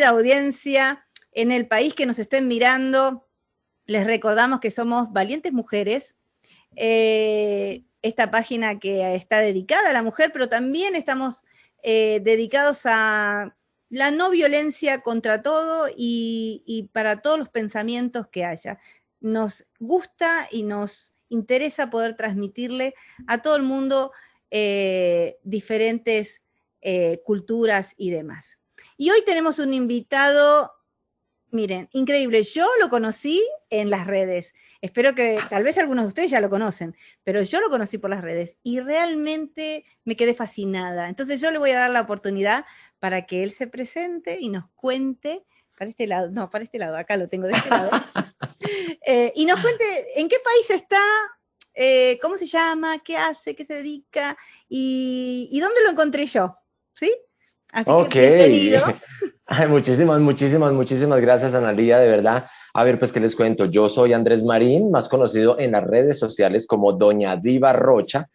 querida audiencia en el país que nos estén mirando, les recordamos que somos Valientes Mujeres, esta página que está dedicada a la mujer, pero también estamos dedicados a la no violencia contra todo y para todos los pensamientos que haya. Nos gusta y nos interesa poder transmitirle a todo el mundo diferentes culturas y demás. Y hoy tenemos un invitado, miren, increíble. Yo lo conocí en las redes. Espero que tal vez algunos de ustedes ya lo conocen, pero yo lo conocí por las redes y realmente me quedé fascinada. Entonces yo le voy a dar la oportunidad para que él se presente y nos cuente, para este lado, no, para este lado, acá lo tengo de este lado, y nos cuente en qué país está, cómo se llama, qué hace, qué se dedica y dónde lo encontré yo, ¿sí? Así Ok, que bienvenido. ay, muchísimas gracias, Analía, de verdad. A ver, pues, ¿qué les cuento? Yo soy Andrés Marín, más conocido en las redes sociales como Doña Diva Rocha.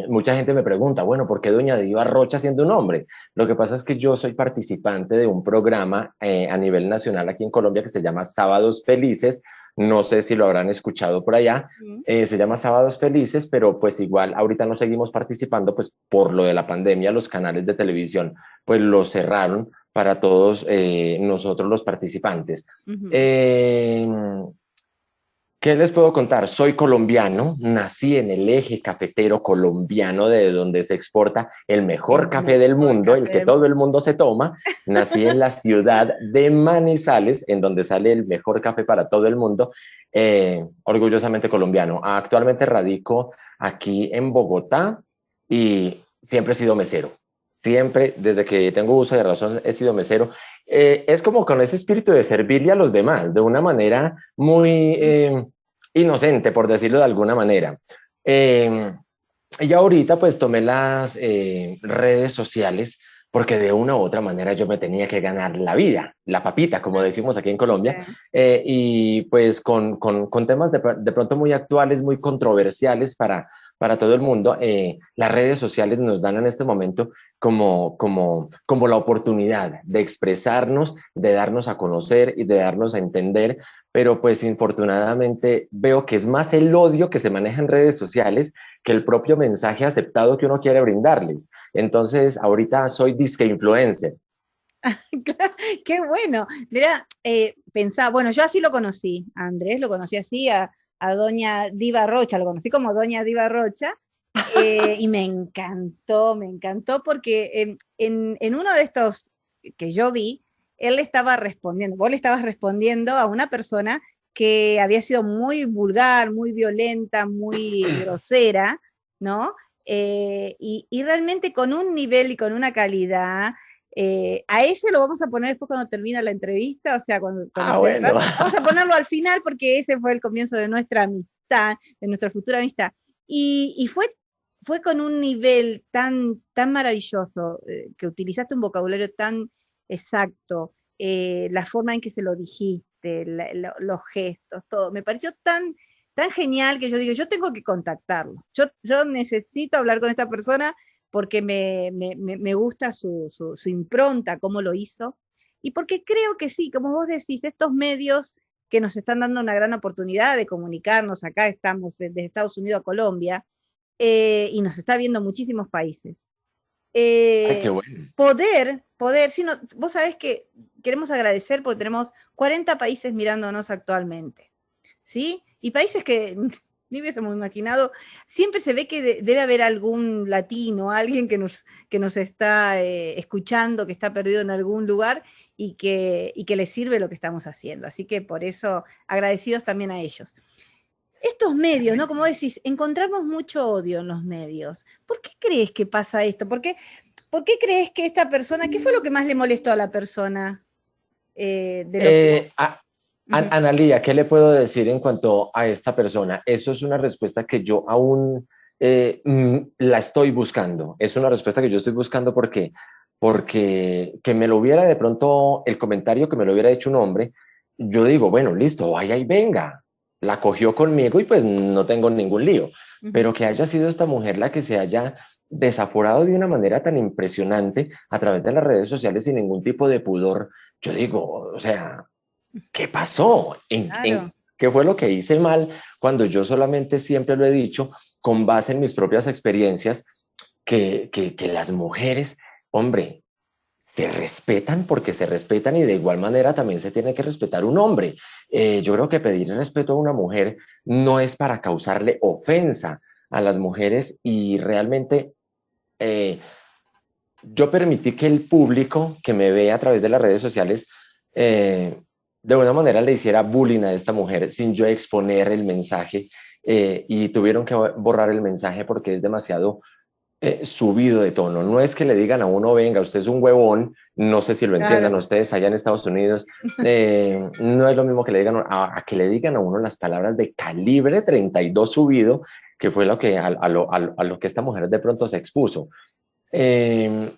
Mucha gente me pregunta, bueno, ¿por qué Doña Diva Rocha siendo un hombre? Lo que pasa es que yo soy participante de un programa a nivel nacional aquí en Colombia que se llama Sábados Felices. No sé si lo habrán escuchado por allá. Se llama Sábados Felices, pero pues igual ahorita no seguimos participando, pues por lo de la pandemia, los canales de televisión pues los cerraron para todos nosotros los participantes. Eh, ¿Qué les puedo contar? Soy colombiano, nací en el eje cafetero colombiano, de donde se exporta el mejor El café del mejor mundo, el café que del todo mundo. el mundo se toma. Nací en la ciudad de Manizales, en donde sale el mejor café para todo el mundo, orgullosamente colombiano. Actualmente radico aquí en Bogotá y siempre he sido mesero. Siempre, desde que tengo uso de razón, he sido mesero. Es como con ese espíritu de servirle a los demás, de una manera muy inocente, por decirlo de alguna manera. Y ahorita pues tomé las redes sociales porque de una u otra manera yo me tenía que ganar la vida, la papita, como decimos aquí en Colombia, Sí. y pues con temas de pronto muy actuales, muy controversiales para todo el mundo, las redes sociales nos dan en este momento como la oportunidad de expresarnos, de darnos a conocer y de darnos a entender, pero pues infortunadamente veo que es más el odio que se maneja en redes sociales que el propio mensaje aceptado que uno quiere brindarles. Entonces, ahorita soy disque influencer. Qué bueno. Mira, pensaba, bueno, yo así lo conocí, a Andrés lo conocí así, a Doña Diva Rocha, lo conocí como Doña Diva Rocha, y me encantó porque en uno de estos que yo vi, él le estaba respondiendo, vos le estabas respondiendo a una persona que había sido muy vulgar, muy violenta, muy grosera, ¿no? Y realmente con un nivel y con una calidad a ese lo vamos a poner después cuando termina la entrevista, o sea, cuando Ah, esté, bueno. vamos a ponerlo al final porque ese fue el comienzo de nuestra amistad, de nuestra futura amistad. Y fue con un nivel tan maravilloso, que utilizaste un vocabulario tan exacto, la forma en que se lo dijiste, los gestos, todo. Me pareció tan genial que yo digo, yo tengo que contactarlo. Yo necesito hablar con esta persona porque me gusta su impronta, cómo lo hizo, y porque creo que sí, como vos decís, estos medios que nos están dando una gran oportunidad de comunicarnos, acá estamos desde Estados Unidos a Colombia, y nos está viendo muchísimos países. Ay, qué bueno. Sí, no, vos sabés que queremos agradecer porque tenemos 40 países mirándonos actualmente, ¿sí? Y países que ni hubiésemos imaginado, siempre se ve que debe haber algún latino, alguien que nos está escuchando, que está perdido en algún lugar y que le sirve lo que estamos haciendo. Así que por eso agradecidos también a ellos. Estos medios, ¿no? Como decís, encontramos mucho odio en los medios. ¿Por qué crees que pasa esto? ¿Por qué crees que esta persona, qué fue lo que más le molestó a la persona de lo que Eh, vos? a, Ujú. Analía, ¿qué le puedo decir en cuanto a esta persona? Eso es una respuesta que yo aún la estoy buscando. Es una respuesta que yo estoy buscando porque que me lo hubiera de pronto, el comentario que me lo hubiera hecho un hombre, yo digo, bueno, listo, vaya y venga. La cogió conmigo y pues no tengo ningún lío. Ujú. Pero que haya sido esta mujer la que se haya desaforado de una manera tan impresionante a través de las redes sociales sin ningún tipo de pudor. Yo digo, o sea, ¿qué pasó? Claro. ¿Qué fue lo que hice mal cuando yo solamente siempre lo he dicho con base en mis propias experiencias que las mujeres, hombre, se respetan porque se respetan y de igual manera también se tiene que respetar un hombre. Yo creo que pedir respeto a una mujer no es para causarle ofensa a las mujeres y realmente eh, yo permití que el público que me ve a través de las redes sociales de alguna manera le hiciera bullying a esta mujer sin yo exponer el mensaje y tuvieron que borrar el mensaje porque es demasiado subido de tono. No es que le digan a uno, venga, usted es un huevón, no sé si lo entiendan Claro. ustedes allá en Estados Unidos, no es lo mismo que le digan a que le digan a uno las palabras de calibre 32 subido, que fue lo que, a lo que esta mujer de pronto se expuso. Eh,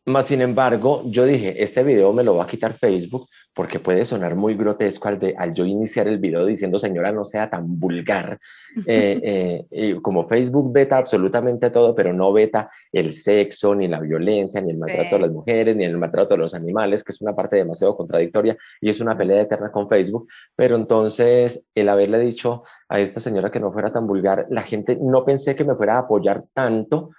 Más sin embargo, yo dije, este video me lo va a quitar Facebook porque puede sonar muy grotesco al yo iniciar el video diciendo, señora, no sea tan vulgar. Y como Facebook veta absolutamente todo, pero no veta el sexo, ni la violencia, ni el maltrato de Sí. las mujeres, ni el maltrato de los animales, que es una parte demasiado contradictoria y es una Ujú. pelea eterna con Facebook. Pero entonces, el haberle dicho a esta señora que no fuera tan vulgar, la gente no pensé que me fuera a apoyar tanto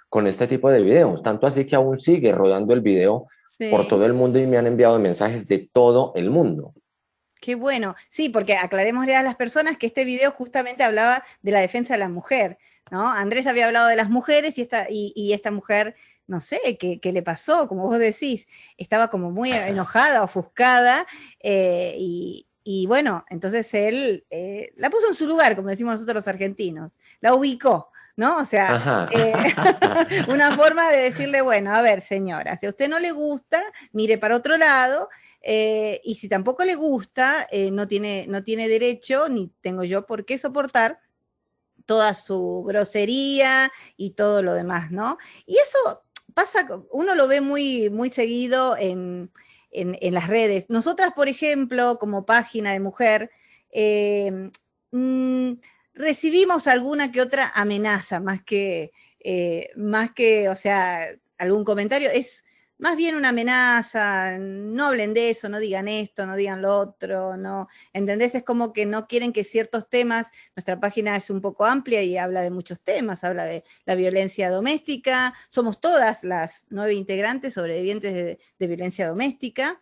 con este tipo de videos, tanto así que aún sigue rodando el video por Sí. todo el mundo y me han enviado mensajes de todo el mundo. Qué bueno. Sí, porque aclarémosle a las personas que este video justamente hablaba de la defensa de la mujer, ¿no? Andrés había hablado de las mujeres y esta mujer, no sé, qué le pasó, como vos decís, estaba como muy enojada, ofuscada, y bueno, entonces él la puso en su lugar, como decimos nosotros los argentinos, la ubicó, ¿no? O sea, Ajá. una forma de decirle, bueno, a ver, señora, si a usted no le gusta, mire para otro lado. Y si tampoco le gusta, no tiene derecho, ni tengo yo por qué soportar toda su grosería y todo lo demás, ¿no? Y eso pasa, uno lo ve muy seguido en las redes. Nosotras, por ejemplo, como página de mujer, eh, mm, recibimos alguna que otra amenaza, más que, o sea, algún comentario. Es más bien una amenaza, no hablen de eso, no digan esto, no digan lo otro, no, ¿entendés? Es como que no quieren que ciertos temas, nuestra página es un poco amplia y habla de muchos temas, habla de la violencia doméstica, somos todas las 9 integrantes sobrevivientes de violencia doméstica,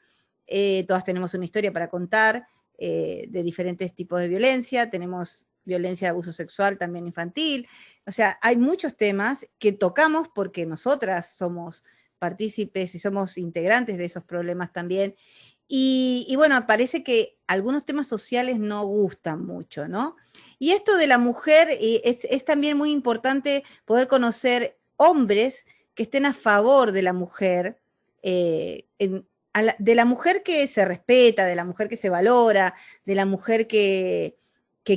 todas tenemos una historia para contar de diferentes tipos de violencia, tenemos violencia de abuso sexual también infantil, o sea, hay muchos temas que tocamos porque nosotras somos partícipes y somos integrantes de esos problemas también. Y bueno, parece que algunos temas sociales no gustan mucho, ¿no? Y esto de la mujer es también muy importante poder conocer hombres que estén a favor de la mujer, de la mujer que se respeta, de la mujer que se valora, de la mujer que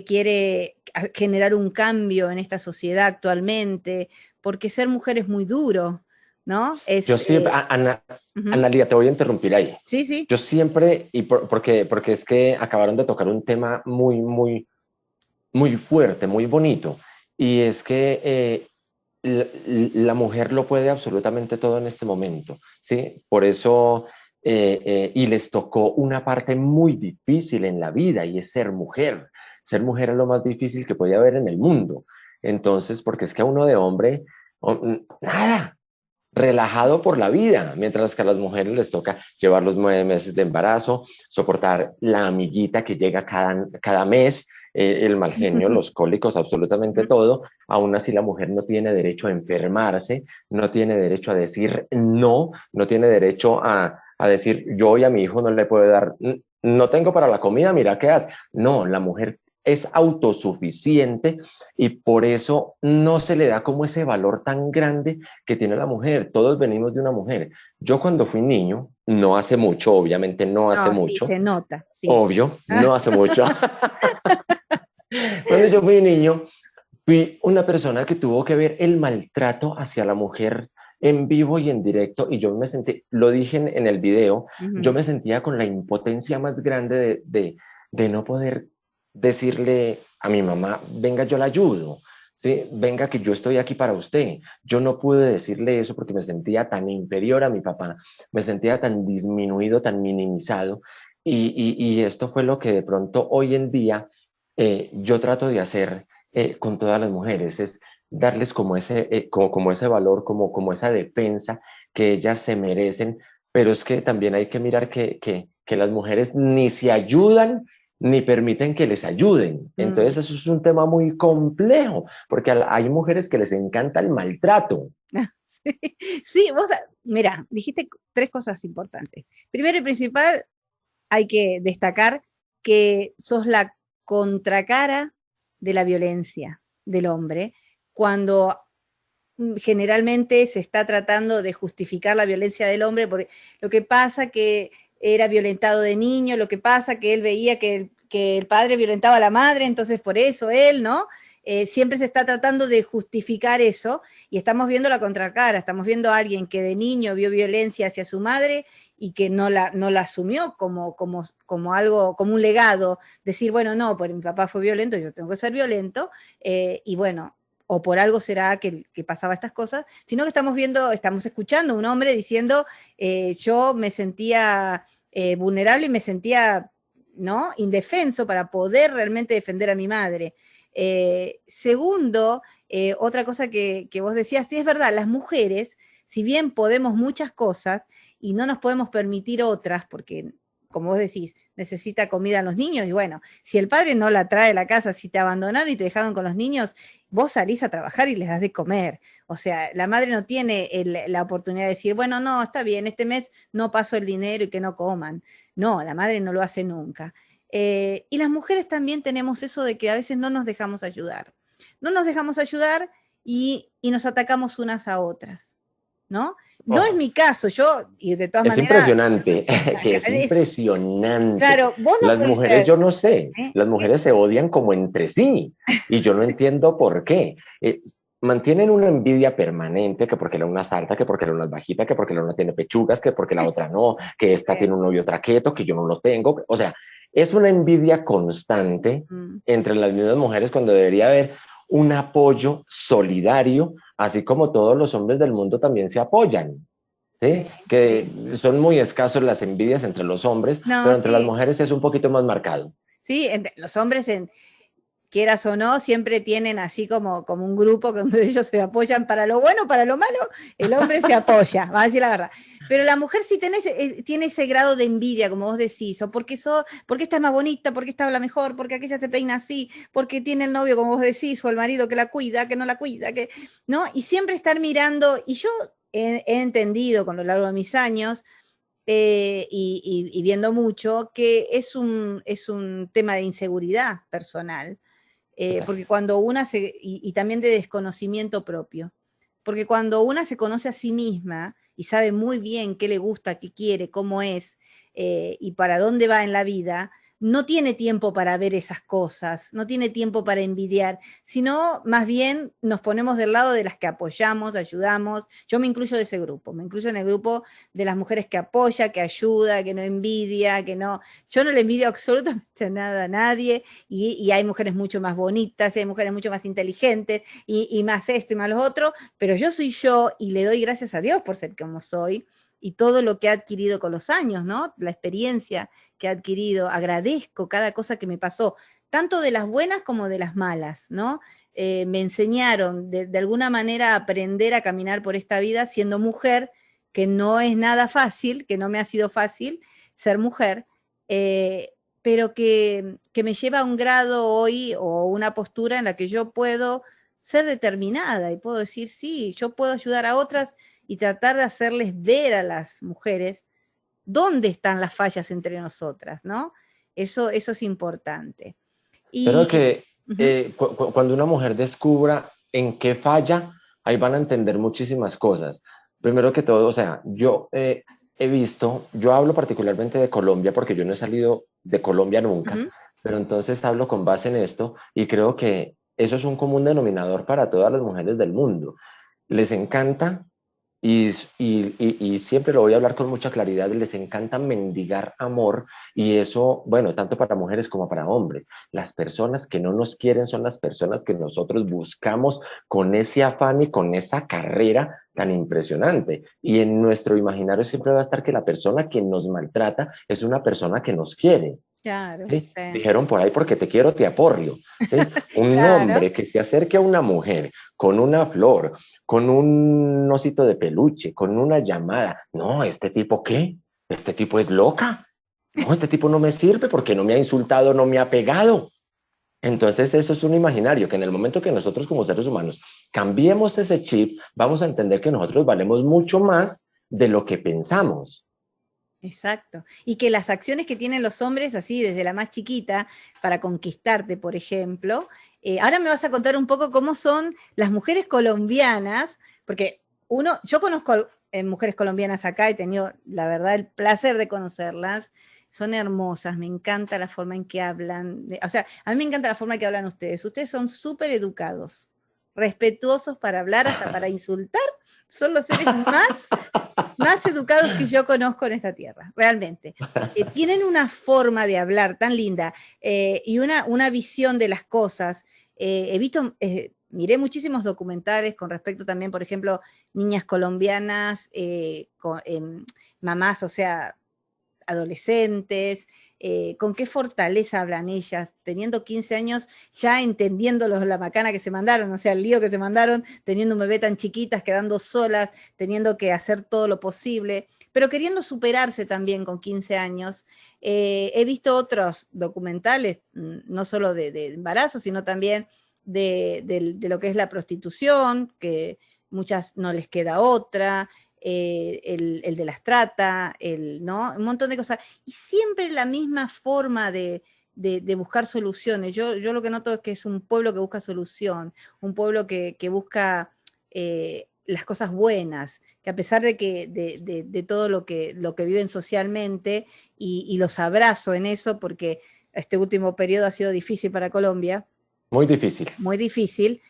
quiere generar un cambio en esta sociedad actualmente, porque ser mujer es muy duro, ¿no? Yo Es, siempre, uh-huh. Analia, te voy a interrumpir ahí. Sí, sí. Yo siempre, porque es que acabaron de tocar un tema muy fuerte, muy bonito, y es que la mujer lo puede absolutamente todo en este momento, ¿sí? Por eso, y les tocó una parte muy difícil en la vida y es ser mujer. Ser mujer es lo más difícil que puede haber en el mundo. Entonces, porque es que a uno de hombre, nada, relajado por la vida, mientras que a las mujeres les toca llevar los 9 meses de embarazo, soportar la amiguita que llega cada mes, el mal genio, los cólicos, absolutamente todo. Aún así la mujer no tiene derecho a enfermarse, no tiene derecho a decir no, no tiene derecho a decir yo y a mi hijo no le puedo dar, no tengo para la comida, mira qué haces. No, la mujer es autosuficiente y por eso no se le da como ese valor tan grande que tiene la mujer. Todos venimos de una mujer. Yo cuando fui niño, no hace mucho, obviamente no hace No, sí, mucho, se nota, sí. obvio, no hace mucho. Cuando yo fui niño, fui una persona que tuvo que ver el maltrato hacia la mujer en vivo y en directo y yo me sentí, lo dije en el video, yo Ujú. me sentía con la impotencia más grande de no poder decirle a mi mamá, venga, yo la ayudo, ¿sí? Venga, que yo estoy aquí para usted. Yo no pude decirle eso porque me sentía tan inferior a mi papá, me sentía tan disminuido, tan minimizado. Y esto fue lo que de pronto hoy en día yo trato de hacer con todas las mujeres, es darles como ese valor, como esa defensa que ellas se merecen, pero es que también hay que mirar que las mujeres ni se ayudan ni permiten que les ayuden. Mm. Entonces eso es un tema muy complejo, porque hay mujeres que les encanta el maltrato. Sí, sí, mira, dijiste tres cosas importantes. Primero y principal, hay que destacar que sos la contracara de la violencia del hombre, cuando generalmente se está tratando de justificar la violencia del hombre, porque lo que pasa que era violentado de niño, lo que pasa que él veía que el padre violentaba a la madre, entonces por eso él, ¿no? Siempre se está tratando de justificar eso y estamos viendo la contracara, estamos viendo a alguien que de niño vio violencia hacia su madre y que no la asumió como algo, como un legado, decir, bueno, no, pues mi papá fue violento, yo tengo que ser violento, y bueno, o por algo será que pasaba estas cosas, sino que estamos escuchando a un hombre diciendo, yo me sentía vulnerable y me sentía, ¿no?, indefenso para poder realmente defender a mi madre. Segundo, otra cosa que vos decías, sí es verdad, las mujeres, si bien podemos muchas cosas y no nos podemos permitir otras, porque como vos decís, necesita comida a los niños, y bueno, si el padre no la trae a la casa, si te abandonaron y te dejaron con los niños, vos salís a trabajar y les das de comer. O sea, la madre no tiene la oportunidad de decir, bueno, no, está bien, este mes no paso el dinero y que no coman. No, la madre no lo hace nunca. Y las mujeres también tenemos eso de que a veces no nos dejamos ayudar. No nos dejamos ayudar y nos atacamos unas a otras, ¿no? No es Oh, mi caso, yo, y de todas es maneras, impresionante, que es impresionante. claro, vos no Las podés mujeres, ser, yo no sé, ¿eh? las mujeres se odian como entre sí y yo no entiendo por qué. Mantienen una envidia permanente, que porque la una es alta, que porque la una es bajita, que porque la una tiene pechugas, que porque la otra no, que esta tiene un novio traqueto, que yo no lo tengo. O sea, es una envidia constante Mm. entre las mismas mujeres cuando debería haber un apoyo solidario, así como todos los hombres del mundo también se apoyan. Sí, ¿Sí? Que sí. son muy escasos las envidias entre los hombres, No, pero entre las sí, mujeres es un poquito más marcado. sí, los hombres, quieras o no, siempre tienen así como un grupo donde ellos se apoyan para lo bueno, para lo malo, el hombre se apoya, va a decir la verdad. Pero la mujer sí tiene ese grado de envidia, como vos decís, o porque esta es más bonita, porque esta habla mejor, porque aquella se peina así, porque tiene el novio, como vos decís, o el marido que la cuida, que no la cuida, ¿no? Y siempre estar mirando, y yo he entendido con lo largo de mis años, y viendo mucho, que es un tema de inseguridad personal, porque cuando y también de desconocimiento propio, porque cuando una se conoce a sí misma y sabe muy bien qué le gusta, qué quiere, cómo es, y para dónde va en la vida, no tiene tiempo para ver esas cosas, no tiene tiempo para envidiar, sino más bien nos ponemos del lado de las que apoyamos, ayudamos. Yo me incluyo de ese grupo, me incluyo en el grupo de las mujeres que apoya, que ayuda, que no envidia, que no, yo no le envidio absolutamente nada a nadie, y hay mujeres mucho más bonitas, y hay mujeres mucho más inteligentes, y más esto y más lo otro, pero yo soy yo y le doy gracias a Dios por ser como soy y todo lo que he adquirido con los años, ¿no? La experiencia que he adquirido, agradezco cada cosa que me pasó, tanto de las buenas como de las malas, ¿no? Me enseñaron de alguna manera a aprender a caminar por esta vida siendo mujer, que no es nada fácil, que no me ha sido fácil ser mujer, pero que me lleva a un grado hoy o una postura en la que yo puedo ser determinada y puedo decir, sí, yo puedo ayudar a otras y tratar de hacerles ver a las mujeres dónde están las fallas entre nosotras, ¿no? Eso es importante. Pero Y que uh-huh, cuando una mujer descubra en qué falla, ahí van a entender muchísimas cosas. Primero que todo, o sea, yo he visto, yo hablo particularmente de Colombia porque yo no he salido de Colombia nunca, uh-huh, pero entonces hablo con base en esto y creo que eso es un común denominador para todas las mujeres del mundo. Les encanta y siempre lo voy a hablar con mucha claridad, les encanta mendigar amor y eso, bueno, tanto para mujeres como para hombres. Las personas que no nos quieren son las personas que nosotros buscamos con ese afán y con esa carrera tan impresionante. Y en nuestro imaginario siempre va a estar que la persona que nos maltrata es una persona que nos quiere. Claro, ¿Sí? sí. Dijeron por ahí, porque te quiero, te aporrio. ¿Sí? Un Claro. hombre que se acerque a una mujer con una flor, con un osito de peluche, con una llamada. No, ¿este tipo qué? Este tipo es loca. No, este tipo no me sirve porque no me ha insultado, no me ha pegado. Entonces eso es un imaginario, que en el momento que nosotros como seres humanos cambiemos ese chip, vamos a entender que nosotros valemos mucho más de lo que pensamos. Exacto. Y que las acciones que tienen los hombres, así desde la más chiquita, para conquistarte, por ejemplo, ahora me vas a contar un poco cómo son las mujeres colombianas, porque yo conozco mujeres colombianas acá, he tenido, la verdad, el placer de conocerlas, son hermosas, me encanta la forma en que hablan, o sea, a mí me encanta la forma en que hablan ustedes son súper educados, respetuosos para hablar, hasta para insultar, son los seres más educados que yo conozco en esta tierra, realmente. Tienen una forma de hablar tan linda y una visión de las cosas. He visto, miré muchísimos documentales con respecto también, por ejemplo, niñas colombianas, mamás, o sea, adolescentes, con qué fortaleza hablan ellas, teniendo 15 años, ya entendiendo la macana que se mandaron, o sea, el lío que se mandaron, teniendo un bebé tan chiquitas, quedando solas, teniendo que hacer todo lo posible, pero queriendo superarse también con 15 años. He visto otros documentales, no solo de embarazo, sino también de lo que es la prostitución, que muchas no les queda otra, el de las trata, ¿no? Un montón de cosas. Y siempre la misma forma de buscar soluciones. Yo lo que noto es que es un pueblo que busca solución, un pueblo que busca las cosas buenas, que a pesar de todo lo que viven socialmente, y los abrazo en eso, porque este último periodo ha sido difícil para Colombia, Muy difícil. muy difícil.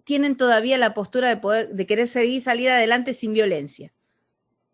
Tienen todavía la postura de querer salir adelante sin violencia.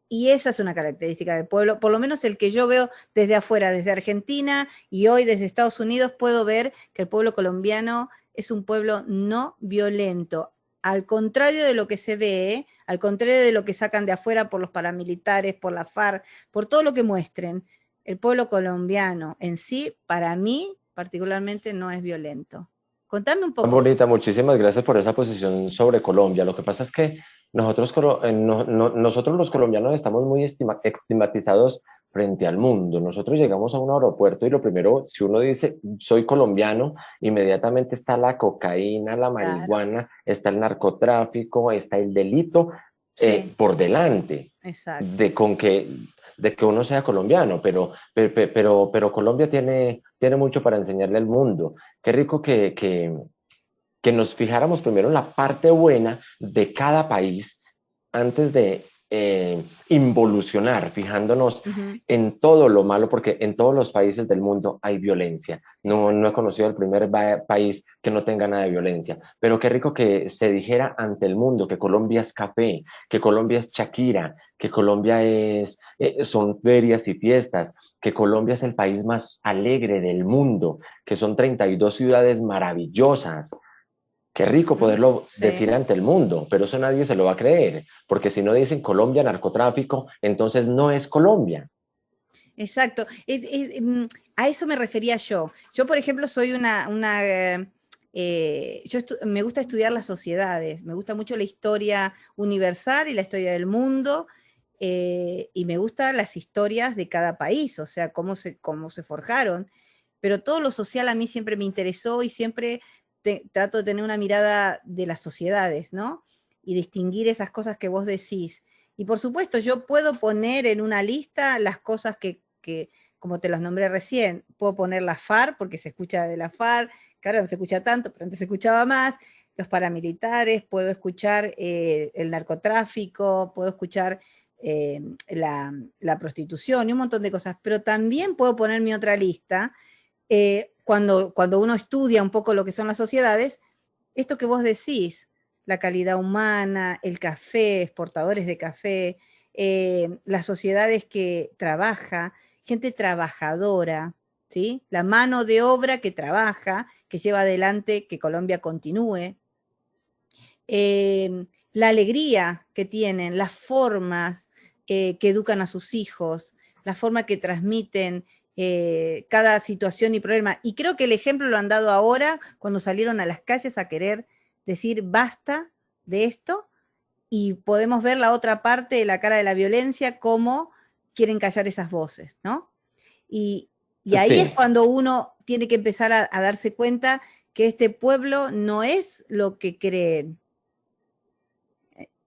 Y esa es una característica del pueblo, por lo menos el que yo veo desde afuera, desde Argentina y hoy desde Estados Unidos, puedo ver que el pueblo colombiano es un pueblo no violento, al contrario de lo que se ve, al contrario de lo que sacan de afuera por los paramilitares, por la FARC, por todo lo que muestren. El pueblo colombiano en sí, para mí particularmente, no es violento. Contame un Muy poco. bonita, muchísimas gracias por esa posición sobre Colombia. Lo que pasa es que nosotros los colombianos estamos muy estigmatizados frente al mundo. Nosotros llegamos a un aeropuerto y lo primero, si uno dice soy colombiano, inmediatamente está la cocaína, la Claro, marihuana, está el narcotráfico, está el delito sí, por delante exacto. de, de que uno sea colombiano, pero Colombia tiene mucho para enseñarle al mundo. Qué rico que nos fijáramos primero en la parte buena de cada país antes de involucionar, fijándonos Ujú, en todo lo malo, porque en todos los países del mundo hay violencia. No he exacto. conocido el primer país que no tenga nada de violencia, pero qué rico que se dijera ante el mundo que Colombia es café, que Colombia es Shakira, que Colombia son ferias y fiestas, que Colombia es el país más alegre del mundo, que son 32 ciudades maravillosas. Qué rico Ujú, poderlo sí, decir ante el mundo, pero eso nadie se lo va a creer, porque si no dicen Colombia narcotráfico, entonces no es Colombia. exacto. A eso me refería yo. Yo, por ejemplo, soy me gusta estudiar las sociedades, me gusta mucho la historia universal y la historia del mundo, y me gustan las historias de cada país, o sea, cómo se forjaron. Pero todo lo social a mí siempre me interesó y siempre trato de tener una mirada de las sociedades, ¿no? Y distinguir esas cosas que vos decís. Y por supuesto, yo puedo poner en una lista las cosas como te las nombré recién, puedo poner la FARC, porque se escucha de la FARC, que ahora no se escucha tanto, pero antes se escuchaba más, los paramilitares, puedo escuchar el narcotráfico, puedo escuchar la prostitución y un montón de cosas, pero también puedo poner mi otra lista, cuando uno estudia un poco lo que son las sociedades, esto que vos decís, la calidad humana, el café, exportadores de café, las sociedades que trabaja, gente trabajadora, ¿sí? La mano de obra que trabaja, que lleva adelante que Colombia continúe, la alegría que tienen, las formas que educan a sus hijos, la forma que transmiten cada situación y problema. Y creo que el ejemplo lo han dado ahora cuando salieron a las calles a querer decir basta de esto, y podemos ver la otra parte de la cara de la violencia, cómo quieren callar esas voces, ¿no? Y ahí es Sí. cuando uno tiene que empezar a darse cuenta que este pueblo no es lo que creen,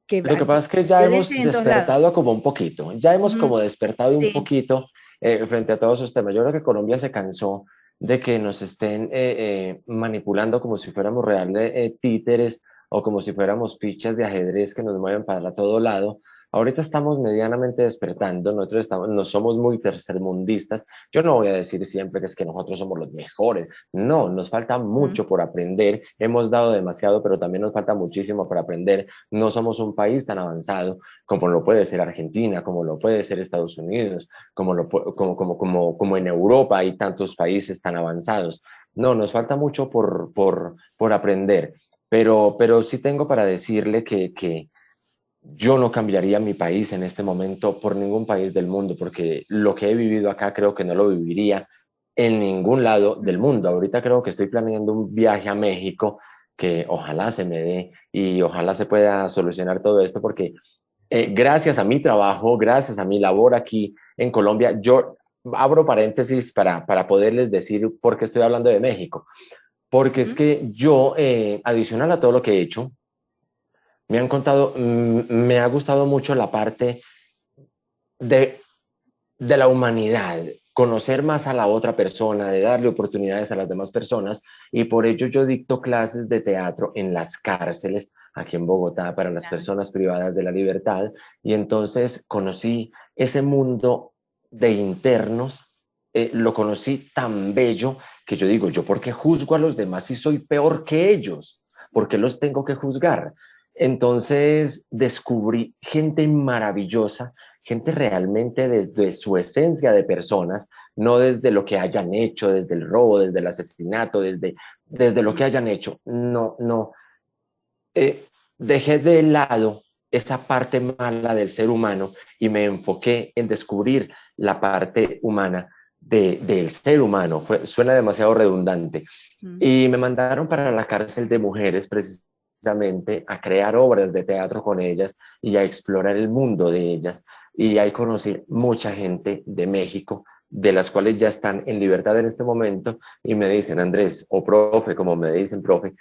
que Lo que hay pasa es que ya hemos violencia en todos lados. despertado como un poquito, ya hemos Ujú. como despertado un Sí, poquito frente a todos esos temas. Yo creo que Colombia se cansó de que nos estén manipulando como si fuéramos reales títeres o como si fuéramos fichas de ajedrez que nos mueven para todo lado. Ahorita estamos medianamente despertando, nosotros estamos, no somos muy tercermundistas. Yo no voy a decir siempre que es que nosotros somos los mejores. No, nos falta ujú, mucho por aprender. Hemos dado demasiado, pero también nos falta muchísimo por aprender. No somos un país tan avanzado como lo puede ser Argentina, como lo puede ser Estados Unidos, como en Europa hay tantos países tan avanzados. No, nos falta mucho por aprender, pero sí tengo para decirle que yo no cambiaría mi país en este momento por ningún país del mundo, porque lo que he vivido acá creo que no lo viviría en ningún lado del ujú. mundo. Ahorita creo que estoy planeando un viaje a México que ojalá se me dé y ojalá se pueda solucionar todo esto, porque gracias a mi trabajo, gracias a mi labor aquí en Colombia, yo abro paréntesis para poderles decir por qué estoy hablando de México, porque es Ujú. que yo, adicional a todo lo que he hecho, me han contado, me ha gustado mucho la parte de, de la humanidad, conocer más a la otra persona, de darle oportunidades a las demás personas, y por ello yo dicto clases de teatro en las cárceles, aquí en Bogotá, para las Claro. personas privadas de la libertad, y entonces conocí ese mundo de internos, lo conocí tan bello que yo digo, ¿yo por qué juzgo a los demás si soy peor que ellos? ¿Por qué los tengo que juzgar? Entonces descubrí gente maravillosa, gente realmente desde su esencia de personas, no desde lo que hayan hecho, desde el robo, desde el asesinato, desde lo Mm. que hayan hecho. No, no. Dejé de lado esa parte mala del ser humano y me enfoqué en descubrir la parte humana del ser humano. Suena demasiado redundante. Mm. Y me mandaron para la cárcel de mujeres precisamente a crear obras de teatro con ellas y a explorar el mundo de ellas. Y ahí conocí mucha gente de México, de las cuales ya están en libertad en este momento y me dicen, Andrés, o profe, como me dicen, profe,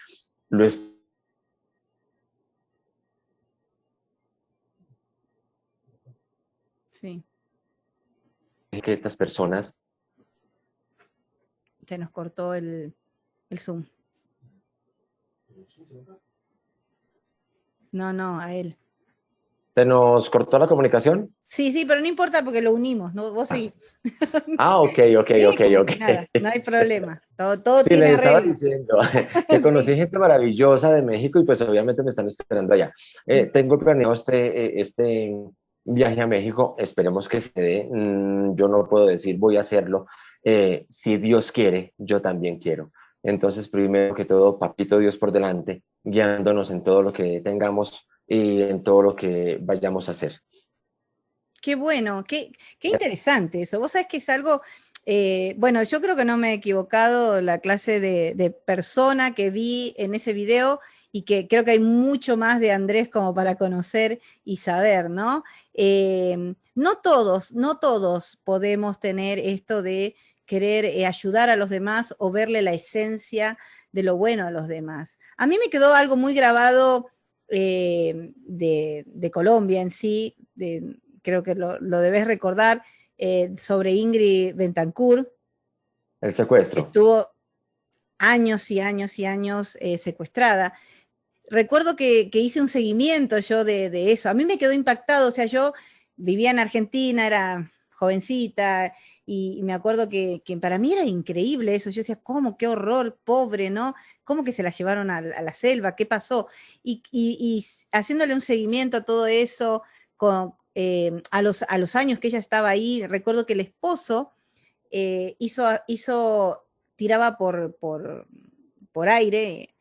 lo es Sí, que estas personas se nos cortó el Zoom. No, no, a él. se nos cortó la comunicación. Sí, sí, pero no importa porque lo unimos, ¿no? Vos Ah, seguís. ok, ok, Sí, ok, como ok. si nada, no hay problema. Todo Sí, tiene les estaba arreglo. diciendo que Sí. conocí gente maravillosa de México y pues obviamente me están esperando allá. Tengo planeado este viaje a México, esperemos que se dé. Yo no puedo decir voy a hacerlo. Si Dios quiere, yo también quiero. Entonces, primero que todo, papito Dios por delante, guiándonos en todo lo que tengamos y en todo lo que vayamos a hacer. Qué bueno, qué interesante eso. Vos sabés que es algo, bueno, yo creo que no me he equivocado la clase de persona que vi en ese video, y que creo que hay mucho más de Andrés como para conocer y saber, ¿no? No todos podemos tener esto de querer ayudar a los demás o verle la esencia de lo bueno a los demás. A mí me quedó algo muy grabado de Colombia en sí, creo que lo debes recordar, sobre Ingrid Betancourt, El que secuestro. estuvo años y años y años secuestrada. Recuerdo que hice un seguimiento yo de eso. A mí me quedó impactado, o sea, yo vivía en Argentina, era jovencita, y me acuerdo que para mí era increíble eso. Yo decía, ¿cómo? Qué horror, pobre, ¿no? ¿Cómo que se la llevaron a la selva? ¿Qué pasó? Y haciéndole un seguimiento a todo eso, a los años que ella estaba ahí, recuerdo que el esposo tiraba por aire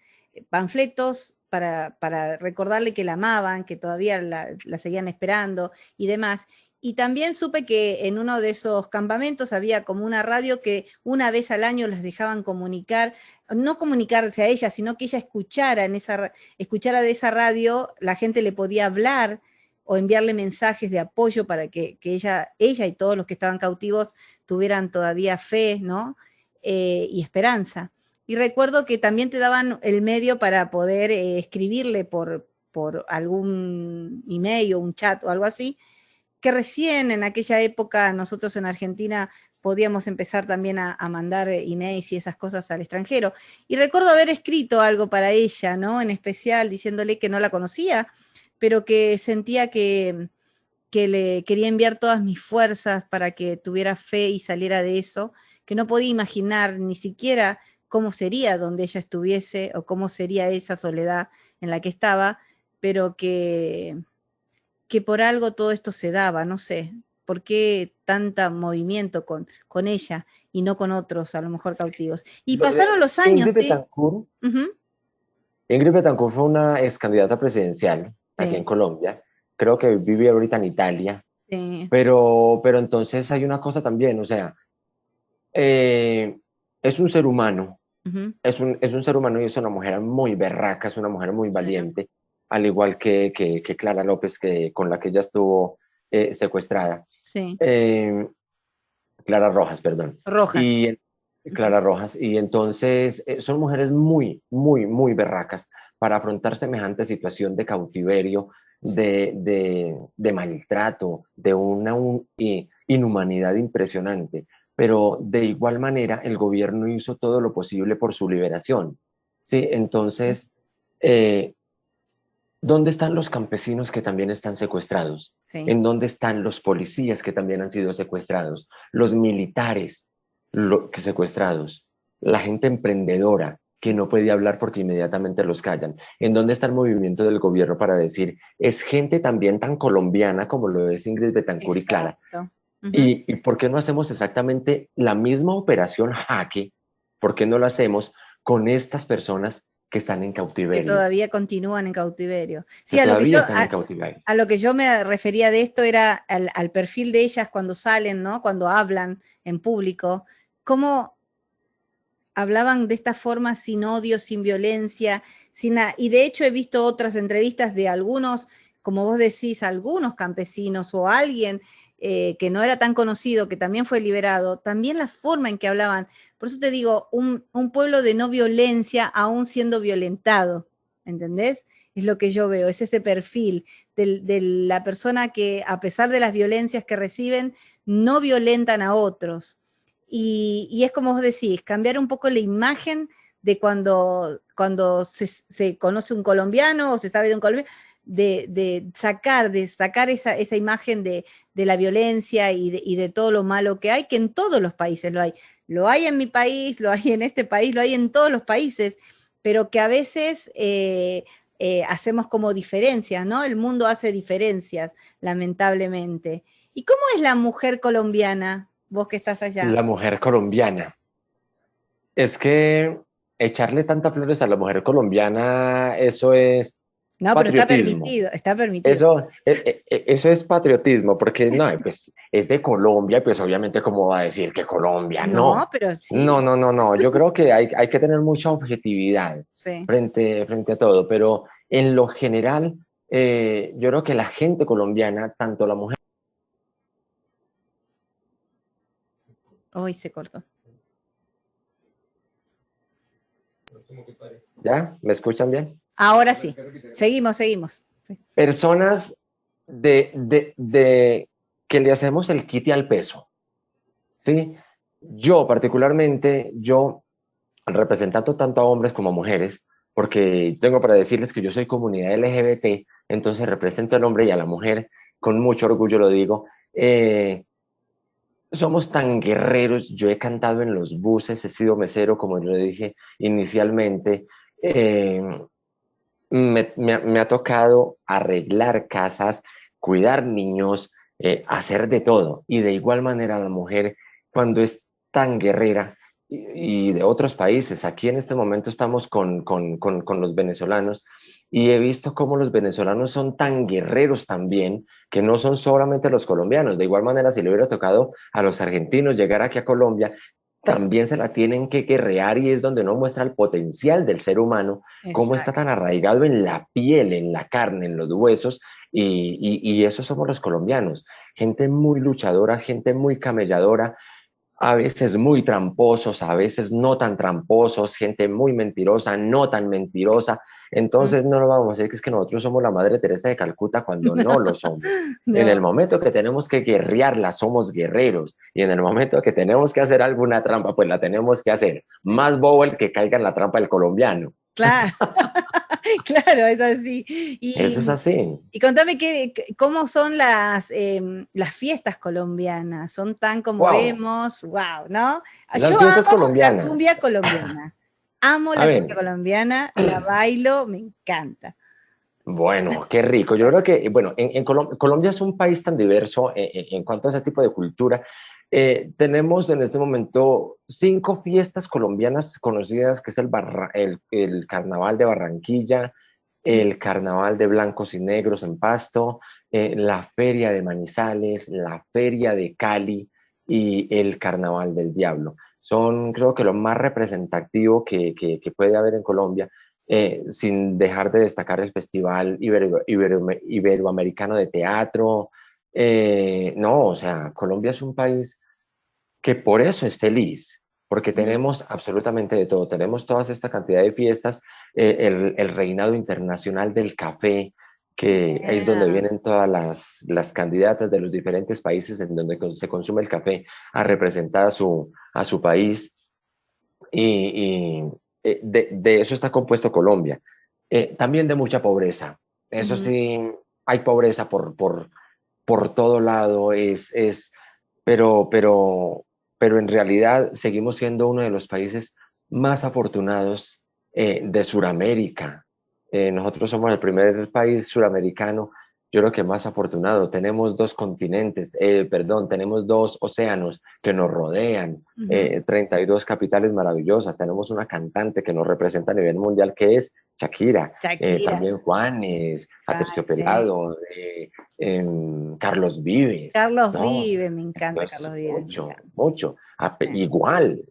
panfletos para recordarle que la amaban, que todavía la seguían esperando y demás. Y también supe que en uno de esos campamentos había como una radio que una vez al año las dejaban comunicar, no comunicarse a ella, sino que ella escuchara de esa radio, la gente le podía hablar o enviarle mensajes de apoyo para que ella y todos los que estaban cautivos tuvieran todavía fe, ¿no? Y esperanza. Y recuerdo que también te daban el medio para poder escribirle por algún email o un chat o algo así, que recién en aquella época nosotros en Argentina podíamos empezar también a mandar emails y esas cosas al extranjero. Y recuerdo haber escrito algo para ella, ¿no? En especial diciéndole que no la conocía, pero que sentía que le quería enviar todas mis fuerzas para que tuviera fe y saliera de eso, que no podía imaginar ni siquiera cómo sería donde ella estuviese o cómo sería esa soledad en la que estaba, pero que por algo todo esto se daba, no sé, por qué tanta movimiento con ella y no con otros, a lo mejor cautivos. Y Lo de pasaron los años, Ingrid ¿sí? Betancourt, Ujú. Ingrid Betancourt fue una ex candidata presidencial aquí en Sí, Colombia. Creo que vive ahorita en Italia. sí. Pero entonces hay una cosa también, o sea, eh, es un ser humano, Ujú. es un ser humano y es una mujer muy berraca, es una mujer muy Claro. valiente, al igual que Clara López, con la que ella estuvo secuestrada. Sí, Eh, Clara Rojas, perdón. Rojas. Y Ujú. Clara Rojas. Y entonces son mujeres muy, muy, muy berracas para afrontar semejante situación de cautiverio, Sí. de maltrato, de una inhumanidad impresionante. Pero de igual manera, el gobierno hizo todo lo posible por su liberación. ¿Sí? Entonces, eh, ¿dónde están los campesinos que también están secuestrados? Sí. ¿En dónde están los policías que también han sido secuestrados? Los militares que secuestrados. La gente emprendedora que no puede hablar porque inmediatamente los callan. ¿En dónde está el movimiento del gobierno para decir, es gente también tan colombiana como lo es Ingrid Betancourt y Clara? Exacto. Ujú. ¿Y por qué no hacemos exactamente la misma operación Jaque? ¿Por qué no lo hacemos con estas personas que están en Que cautiverio? todavía continúan en cautiverio. Que Sí, todavía están en cautiverio. a lo que yo me refería de esto era al perfil de ellas cuando salen, ¿no? Cuando hablan en público, cómo hablaban de esta forma sin odio, sin violencia, sin nada. Y de hecho he visto otras entrevistas de algunos, como vos decís, algunos campesinos o alguien que no era tan conocido, que también fue liberado, también la forma en que hablaban. Por eso te digo, un pueblo de no violencia aún siendo violentado, ¿entendés? Es lo que yo veo, es ese perfil de la persona que a pesar de las violencias que reciben, no violentan a otros. Y es como vos decís, cambiar un poco la imagen de cuando se conoce un colombiano o se sabe de un colombiano, de sacar esa imagen de la violencia y de todo lo malo que hay, que en todos los países lo hay. Lo hay en mi país, lo hay en este país, lo hay en todos los países, pero que a veces hacemos como diferencias, ¿no? El mundo hace diferencias, lamentablemente. ¿Y cómo es la mujer colombiana, vos que estás allá? La mujer colombiana. Es que echarle tantas flores a la mujer colombiana, eso es No, pero está patriotismo. permitido, está permitido. Eso es patriotismo, porque no, pues es de Colombia, pues obviamente cómo va a decir que Colombia, No, no. pero No, sí, no, no, no. Yo creo que hay que tener mucha objetividad sí. frente a todo, pero en lo general, yo creo que la gente colombiana, tanto la mujer. Hoy se cortó. ¿Ya? ¿Me escuchan bien? Ahora sí. Seguimos, seguimos. Sí. Personas que le hacemos el quite al peso, ¿sí? Yo particularmente, yo representando tanto a hombres como a mujeres, porque tengo para decirles que yo soy comunidad LGBT, entonces represento al hombre y a la mujer, con mucho orgullo lo digo, somos tan guerreros. Yo he cantado en los buses, he sido mesero, como yo dije inicialmente. Eh, me ha tocado arreglar casas, cuidar niños, hacer de todo. Y de igual manera la mujer, cuando es tan guerrera, y de otros países, aquí en este momento estamos con los venezolanos, y he visto cómo los venezolanos son tan guerreros también, que no son solamente los colombianos. De igual manera, si le hubiera tocado a los argentinos llegar aquí a Colombia, también se la tienen que guerrear, y es donde uno muestra el potencial del ser humano, cómo está Exacto. tan arraigado en la piel, en la carne, en los huesos, y eso somos los colombianos. Gente muy luchadora, gente muy camelladora, a veces muy tramposos, a veces no tan tramposos, gente muy mentirosa, no tan mentirosa. Mm. Entonces no lo vamos a decir que es que nosotros somos la Madre Teresa de Calcuta cuando no lo somos. En el No, momento que tenemos que guerrearla, somos guerreros. Y en el momento que tenemos que hacer alguna trampa, pues la tenemos que hacer. Más bobo el que caiga en la trampa del colombiano. claro, claro, es así. Eso es así. Y contame cómo son las fiestas colombianas. ¿Son tan como Wow. vemos? Wow, ¿no? Las Yo fiestas amo la colombianas. cumbia colombiana. Amo A la cumbia ver. colombiana, la bailo, me encanta. Bueno, qué rico. Yo creo que, bueno, Colombia es un país tan diverso en cuanto a ese tipo de cultura. Tenemos en este momento 5 fiestas colombianas conocidas, que es el Carnaval de Barranquilla, el Carnaval de Blancos y Negros en Pasto, la Feria de Manizales, la Feria de Cali y el Carnaval del Diablo. Son, creo que, lo más representativo que puede haber en Colombia, sin dejar de destacar el Festival Iberoamericano de Teatro. No, o sea, Colombia es un país que por eso es feliz, porque Mm. tenemos absolutamente de todo. Tenemos toda esta cantidad de fiestas, el reinado internacional del café, que es donde Yeah. vienen todas las candidatas de los diferentes países en donde se consume el café a representar a su país. Y de eso está compuesto Colombia. También de mucha pobreza. Eso Mm. sí, hay pobreza por todo lado, pero en realidad seguimos siendo uno de los países más afortunados de Sudamérica. Nosotros somos el primer país suramericano, yo creo que más afortunado. Tenemos 2 continentes, perdón, tenemos 2 océanos que nos rodean, Ujú. 32 capitales maravillosas. Tenemos una cantante que nos representa a nivel mundial, que es Shakira. Shakira. También Juanes, Ay, sí. Aterciopelado, Carlos Vives. Carlos No, Vive, me encanta entonces Carlos Vive, me mucho, encanta. mucho. Sí.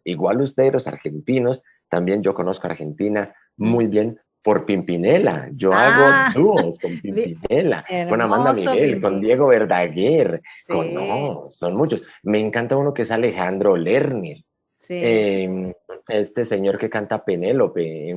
Igual ustedes los argentinos, también yo conozco a Argentina Mm. muy bien por Pimpinela. Yo hago Ah, dúos con vi- Pimpinela, con Amanda hermoso Miguel, con Pimpinela. Diego Verdaguer, Sí, no, son muchos. Me encanta uno que es Alejandro Lerner, sí. eh, este señor que canta Penélope,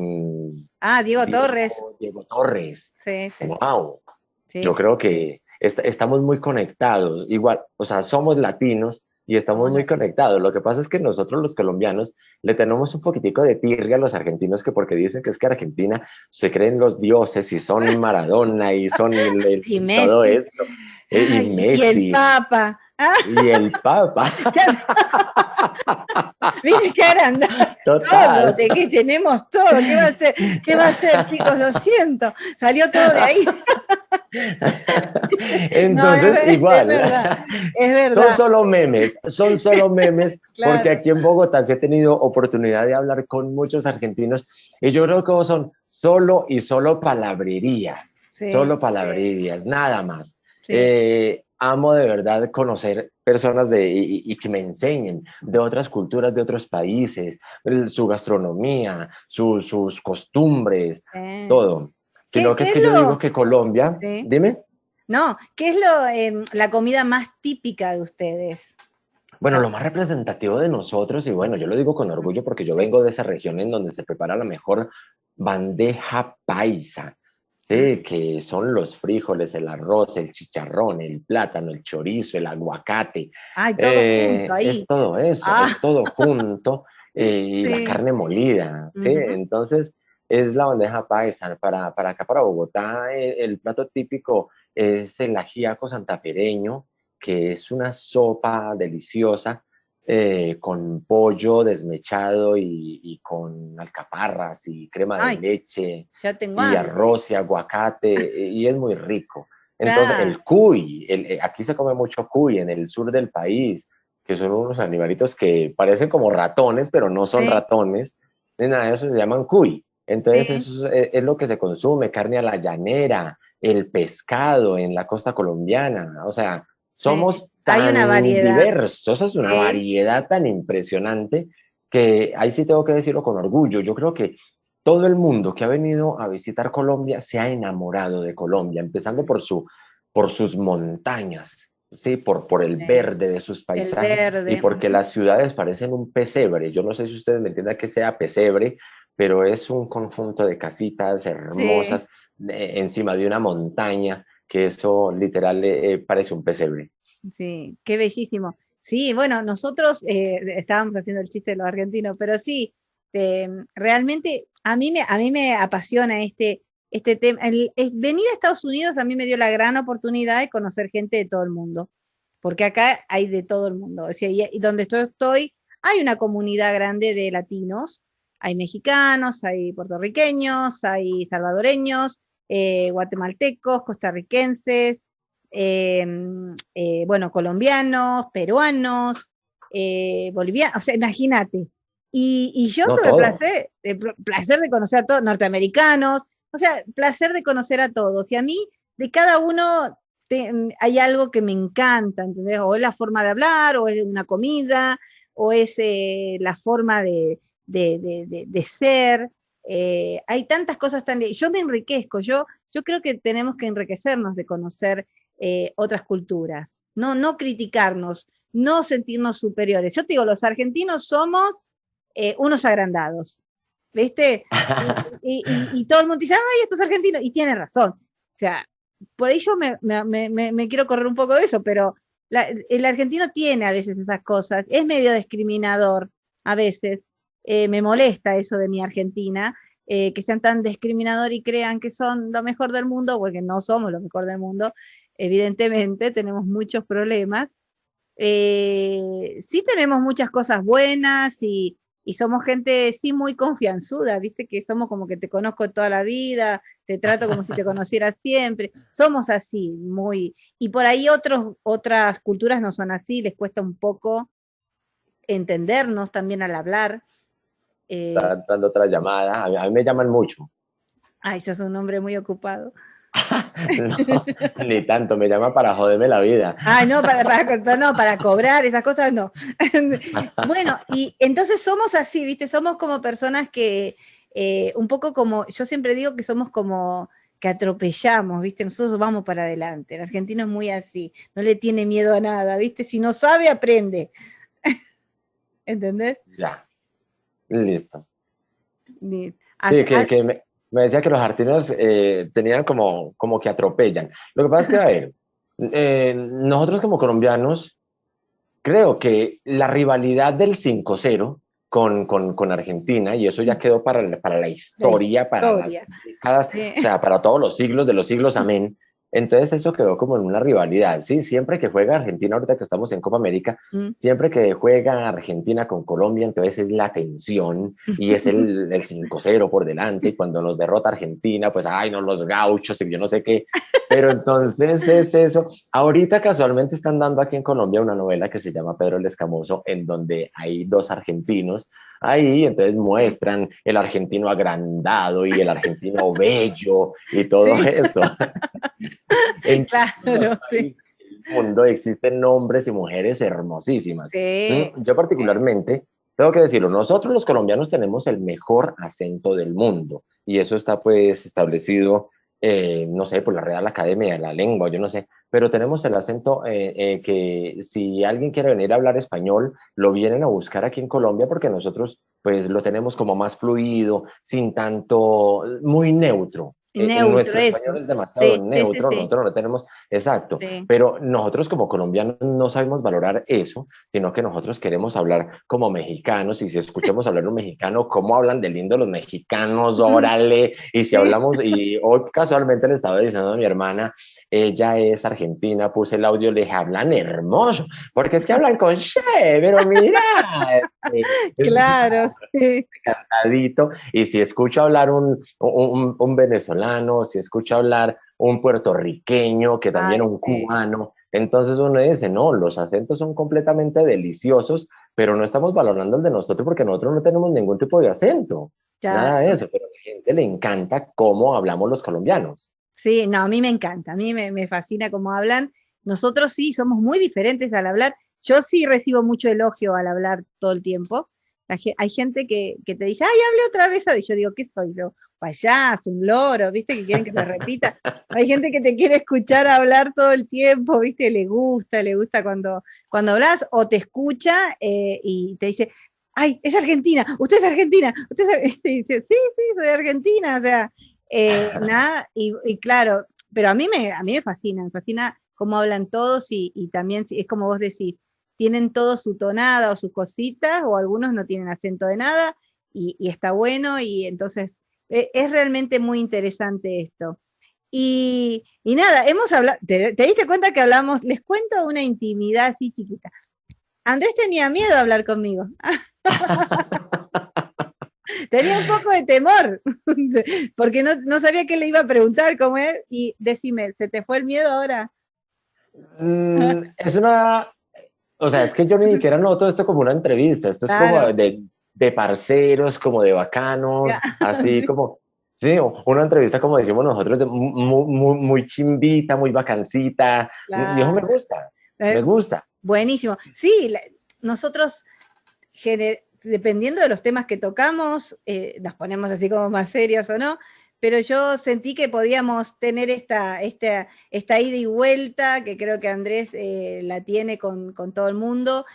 Ah, Diego Torres. Diego Torres. Sí, sí, sí. Wow, Sí, yo sí. creo que estamos muy conectados, igual, o sea, somos latinos y estamos Somos muy latinos. conectados. Lo que pasa es que nosotros los colombianos le tenemos un poquitico de tirria a los argentinos, que porque dicen que es que Argentina se creen los dioses y son Maradona y son Y todo Messi. esto, y Ay, y el Messi Papa. Ah, y el Papa. viste que ahora anda todo, Total. de que tenemos todo. ¿Qué va a hacer? ¿Qué va a hacer, chicos? Lo siento. Salió todo de ahí. No, Entonces, es igual, verdad. Es son verdad. solo memes, porque Claro. aquí en Bogotá sí he tenido oportunidad de hablar con muchos argentinos, y yo creo que son solo y Sí, solo sí, palabrerías, nada más. sí. Amo de verdad conocer personas y que me enseñen de otras culturas, de otros países, su gastronomía, sus costumbres, Sí. todo. ¿Qué, Sino que qué es es que yo digo lo, que Colombia, sí? dime. No, ¿qué es lo, la comida más típica de ustedes? Bueno, lo más representativo de nosotros, y bueno, yo lo digo con orgullo porque yo Sí. vengo de esa región en donde se prepara la mejor bandeja paisa, Ah, ¿sí? Que son los frijoles, el arroz, el chicharrón, el plátano, el chorizo, el aguacate. ay, todo junto Es ahí. todo eso, Ah, es todo junto, y la sí. carne molida, ¿sí? Ujú. Entonces, es la bandeja paisa. Para acá, para Bogotá, el plato típico es el ajíaco santafereño, que es una sopa deliciosa con pollo desmechado y con alcaparras y crema de Ay, leche ya tengo y hambre. arroz y aguacate y es muy rico. Entonces, Claro, el cuy, aquí se come mucho cuy en el sur del país, que son unos animalitos que parecen como ratones, pero no son sí, ratones, ni nada de eso, se llaman cuy. Entonces, sí, eso es lo que se consume, carne a la llanera, el pescado en la costa colombiana, o sea, sí. somos Hay una tan variedad. diversos, es una Sí, variedad tan impresionante que ahí sí tengo que decirlo con orgullo. Yo creo que todo el mundo que ha venido a visitar Colombia se ha enamorado de Colombia, empezando por sus montañas, ¿sí? Por el sí. verde de sus El paisajes y verde. porque Ujú. las ciudades parecen un pesebre. Yo no sé si ustedes me entiendan que sea pesebre, pero es un conjunto de casitas Sí, hermosas encima de una montaña, que eso literal parece un pesebre. sí, qué bellísimo. Sí, bueno, nosotros estábamos haciendo el chiste de los argentinos, pero sí, realmente a mí me apasiona este tema. Venir a Estados Unidos a mí me dio la gran oportunidad de conocer gente de todo el mundo, porque acá hay de todo el mundo. O sea, y donde yo estoy, hay una comunidad grande de latinos, hay mexicanos, hay puertorriqueños, hay salvadoreños, guatemaltecos, costarricenses, eh, bueno, colombianos, peruanos, bolivianos, o sea, imagínate. Y yo No tuve todo. placer de conocer a todos, norteamericanos, o sea, placer de conocer a todos. Y a mí, de cada uno, hay algo que me encanta, ¿entendés? O es la forma de hablar, o es una comida, o es la forma de ser. Hay tantas cosas tan... Yo me enriquezco, yo creo que tenemos que enriquecernos de conocer otras culturas, no criticarnos, no sentirnos superiores. Yo te digo, los argentinos somos unos agrandados, ¿viste? Y todo el mundo dice, ay, estos argentinos, y tiene razón. O sea, por ahí yo me quiero correr un poco de eso, pero el argentino tiene a veces esas cosas, es medio discriminador a veces, me molesta eso de mi Argentina, que sean tan discriminador y crean que son lo mejor del mundo, porque no somos lo mejor del mundo, evidentemente tenemos muchos problemas. Sí tenemos muchas cosas buenas y somos gente, sí, muy confianzuda, viste que somos como que te conozco toda la vida, te trato como si te conociera siempre, somos así, muy, y por ahí otras culturas no son así, les cuesta un poco entendernos también al hablar. Eh, Está dando otra llamada, a mí me llaman mucho. Ay, sos un hombre muy ocupado. No, ni tanto, me llama para joderme la vida. Ay, no, no, para cobrar esas cosas, no. Bueno, y entonces somos así, ¿viste? Somos como personas que, un poco como, yo siempre digo que somos como que atropellamos, ¿viste? Nosotros vamos para adelante. El argentino es muy así, no le tiene miedo a nada, ¿viste? Si no sabe, aprende. ¿Entendés? Ya, listo. Ni- Sí, as- a- que me decía que los argentinos tenían como que atropellan. Lo que pasa es que, a ver, nosotros como colombianos, creo que la rivalidad del 5-0 con Argentina, y eso ya quedó para la la historia, para las historia. décadas, Sí. o sea, para todos los siglos de los siglos, amén. Entonces eso quedó como en una rivalidad, ¿sí? Siempre que juega Argentina, ahorita que estamos en Copa América, Mm. siempre que juega Argentina con Colombia, entonces es la tensión y es el 5-0 por delante, y cuando nos derrota Argentina, pues, ay, no, los gauchos y yo no sé qué, pero entonces es eso. Ahorita casualmente están dando aquí en Colombia una novela que se llama Pedro el Escamoso, en donde hay dos argentinos ahí, entonces Sí, muestran el argentino agrandado y el argentino bello y todo sí, eso. En todos los claro, sí. países del mundo existen hombres y mujeres hermosísimas. Sí, Yo sí. particularmente, tengo que decirlo, nosotros los colombianos tenemos el mejor acento del mundo y eso está pues establecido, no sé, por la Real Academia de la Lengua, yo no sé, pero tenemos el acento que si alguien quiere venir a hablar español, lo vienen a buscar aquí en Colombia porque nosotros pues lo tenemos como más fluido, sin tanto, muy neutro. Neutro, nuestro eso. español es demasiado Sí, sí, sí, neutro, sí, nosotros no tenemos, exacto, sí. pero nosotros como colombianos no sabemos valorar eso, sino que nosotros queremos hablar como mexicanos, y si escuchamos hablar un mexicano, ¿cómo hablan de lindo los mexicanos? Órale, y si Sí. hablamos, y hoy casualmente le estaba diciendo a mi hermana, ella es argentina, puse el audio, le dije, hablan hermoso, porque es que hablan con che, pero mira, es Claro, sí. cantadito, y si escucho hablar un venezolano, si escucho hablar un puertorriqueño, que también Ay, un sí. cubano, entonces uno dice, no, los acentos son completamente deliciosos, pero no estamos valorando el de nosotros porque nosotros no tenemos ningún tipo de acento, Ya. nada de eso, pero a la gente le encanta cómo hablamos los colombianos. Sí, no, a mí me encanta, a mí me fascina cómo hablan. Nosotros sí somos muy diferentes al hablar. Yo sí recibo mucho elogio al hablar todo el tiempo. Hay gente que te dice, ay, hable otra vez. Y yo digo, ¿qué soy yo? Payaso, un loro, ¿viste? Que quieren que te repita. Hay gente que te quiere escuchar hablar todo el tiempo, ¿viste? Le gusta cuando hablas o te escucha y te dice, ay, es Argentina, usted es Argentina, usted es Argentina. Y dice, sí, sí, soy Argentina, o sea. Nada, y claro, pero a mí me fascina cómo hablan todos y también es como vos decís, tienen todo su tonada o sus cositas, o algunos no tienen acento de nada, y está bueno, y entonces es realmente muy interesante esto. Y nada, hemos hablado, te diste cuenta que hablamos, les cuento una intimidad así chiquita. Andrés tenía miedo a hablar conmigo. Tenía un poco de temor, porque no sabía qué le iba a preguntar, cómo es, y decime, ¿se te fue el miedo ahora? Es una, o sea, es que yo ni siquiera noto esto como una entrevista, esto es como Claro, de parceros, como de bacanos, así sí, como, sí, una entrevista como decimos nosotros, de muy, muy, muy chimbita, muy bacancita, y eso claro. me Eh, gusta. buenísimo. Sí, nosotros, dependiendo de los temas que tocamos, nos ponemos así como más serios o no, pero yo sentí que podíamos tener esta ida y vuelta, que creo que Andrés la tiene con todo el mundo.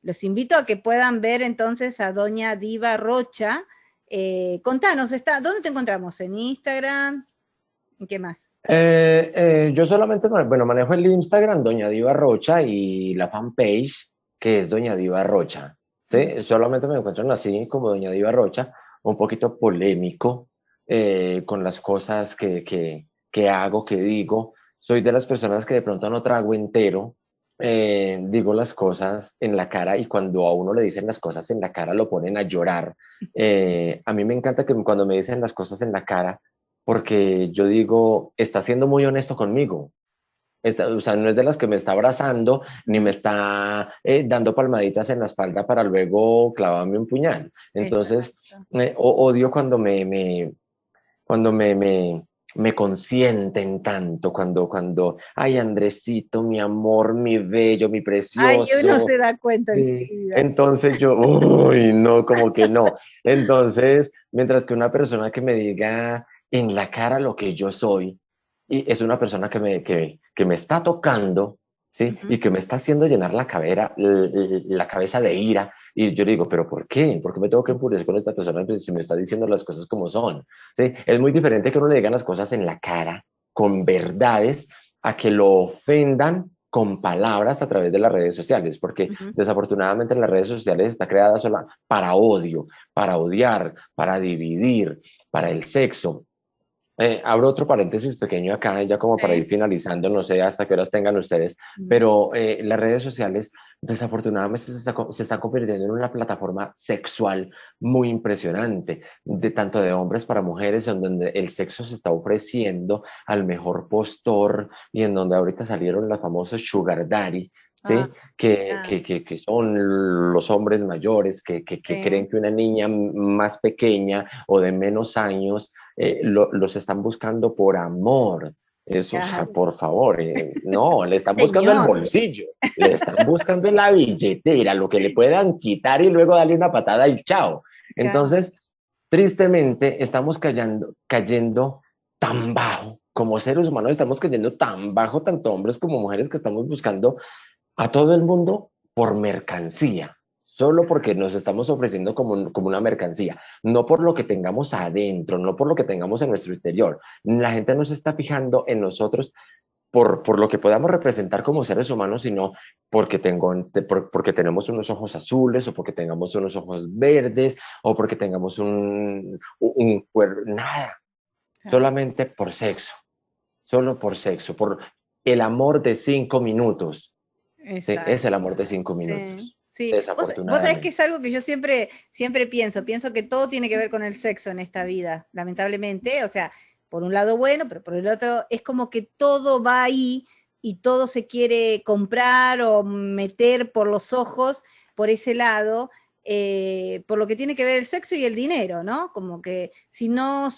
Los invito a que puedan ver entonces a Doña Diva Rocha. Contanos, ¿dónde te encontramos? ¿En Instagram? ¿En qué más? Yo solamente, bueno, manejo el Instagram, Doña Diva Rocha, y la fanpage, que es Doña Diva Rocha. ¿Sí? Solamente me encuentran así como Doña Diva Rocha, un poquito polémico con las cosas que hago, que digo. Soy de las personas que de pronto no trago entero, digo las cosas en la cara, y cuando a uno le dicen las cosas en la cara lo ponen a llorar. A mí me encanta que cuando me dicen las cosas en la cara, porque yo digo, está siendo muy honesto conmigo. O sea, no es de las que me está abrazando ni me está dando palmaditas en la espalda para luego clavarme un puñal. Entonces, Exacto. odio cuando cuando me consienten tanto, ay, Andresito, mi amor, mi bello, mi Ay, uno precioso. se da cuenta Sí. enseguida. Entonces yo, uy, no, como que no. Entonces, mientras que una persona que me diga en la cara lo que yo soy, y es una persona que me está tocando, ¿sí? Ujú. Y que me está haciendo llenar la cabeza de ira. Y yo le digo, ¿pero por qué? ¿Por qué me tengo que enfurecer con esta persona si me está diciendo las cosas como son? ¿Sí? Es muy diferente que uno le digan las cosas en la cara, con verdades, a que lo ofendan con palabras a través de las redes sociales, porque Ujú. desafortunadamente en las redes sociales está creada sola para odio, para odiar, para dividir, para el sexo. Abro otro paréntesis pequeño acá, ya como para ir Sí. finalizando, no sé hasta qué horas tengan ustedes, Ujú. pero las redes sociales desafortunadamente se está convirtiendo en una plataforma sexual muy impresionante, de tanto de hombres para mujeres, en donde el sexo se está ofreciendo al mejor postor, y en donde ahorita salieron los famosos sugar daddy, Ah, ¿sí? ah, Que son los hombres mayores que sí, creen que una niña más pequeña o de menos años los están buscando por amor. Eso, o sea, claro. por favor, no, le están buscando el Señor, bolsillo, le están buscando en la billetera, lo que le puedan quitar y luego darle una patada y chao. claro. Entonces, tristemente, estamos cayendo tan bajo, como seres humanos estamos cayendo tan bajo, tanto hombres como mujeres, que estamos buscando a todo el mundo por mercancía, solo porque nos estamos ofreciendo como una mercancía, no por lo que tengamos adentro, no por lo que tengamos en nuestro interior. La gente no se está fijando en nosotros por lo que podamos representar como seres humanos, sino porque tenemos unos ojos azules o porque tengamos unos ojos verdes o porque tengamos un cuerpo, nada, Claro. solamente por sexo, solo por sexo, por el amor de 5 minutos. Sí, es el Exacto. amor de cinco Sí, minutos, sí. Vos sabés que desafortunadamente. es algo que yo siempre pienso que todo tiene que ver con el sexo en esta vida, lamentablemente, o sea, por un lado bueno, pero por el otro es como que todo va ahí y todo se quiere comprar o meter por los ojos por ese lado, por lo que tiene que ver el sexo y el dinero, ¿no? Como que si no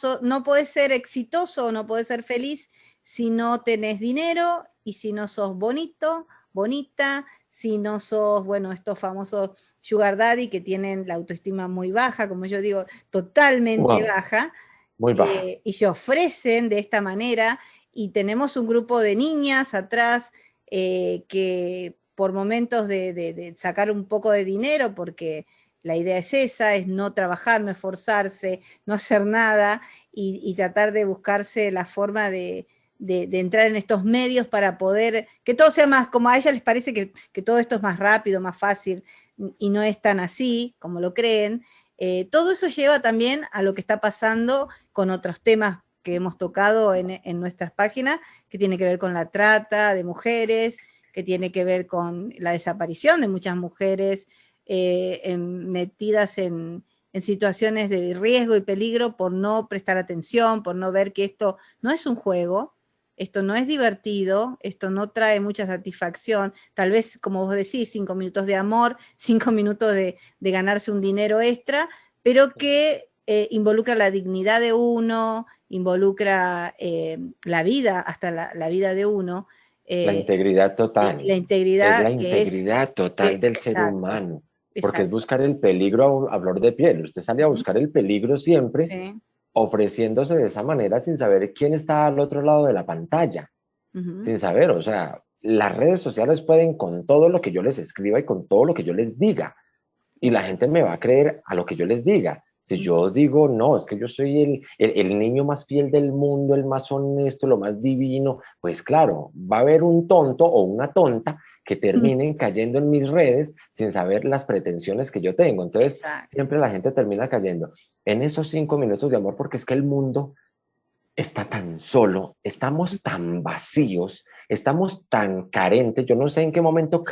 podés ser exitoso o no podés ser feliz si no tenés dinero y si no sos bonito, bonita, si no sos, bueno, estos famosos sugar daddy que tienen la autoestima muy baja, como yo digo, totalmente Wow, baja, muy baja. y se ofrecen de esta manera, y tenemos un grupo de niñas atrás que por momentos de sacar un poco de dinero, porque la idea es esa, es no trabajar, no esforzarse, no hacer nada, y tratar de buscarse la forma de entrar en estos medios para poder, que todo sea más, como a ella les parece que todo esto es más rápido, más fácil, y no es tan así como lo creen. Todo eso lleva también a lo que está pasando con otros temas que hemos tocado en nuestras páginas, que tiene que ver con la trata de mujeres, que tiene que ver con la desaparición de muchas mujeres metidas en situaciones de riesgo y peligro por no prestar atención, por no ver que esto no es un juego, esto no es divertido, esto no trae mucha satisfacción, tal vez, como vos decís, 5 minutos de amor, 5 minutos de ganarse un dinero extra, pero que involucra la dignidad de uno, involucra la vida, hasta la vida de uno, La eh, integridad y total, la es la integridad que es, integridad total del ser exacto, humano, porque es exacto. buscar el peligro a flor de piel. Usted sale a Ujú, buscar el peligro siempre sí, ofreciéndose de esa manera sin saber quién está al otro lado de la pantalla, ujú, sin saber, o sea, las redes sociales pueden con todo lo que yo les escriba y con todo lo que yo les diga, y la gente exacto. me va a creer a lo que yo les diga. Si Ujú, yo digo, no, es que yo soy el niño más fiel del mundo, el más honesto, lo más divino, pues claro, va a haber un tonto o una tonta que terminen cayendo en mis redes sin saber las pretensiones que yo tengo. Entonces, exacto. siempre la gente termina cayendo en esos 5 minutos de amor porque es que el mundo está tan solo, estamos tan vacíos, estamos tan carentes. Yo no sé en qué momento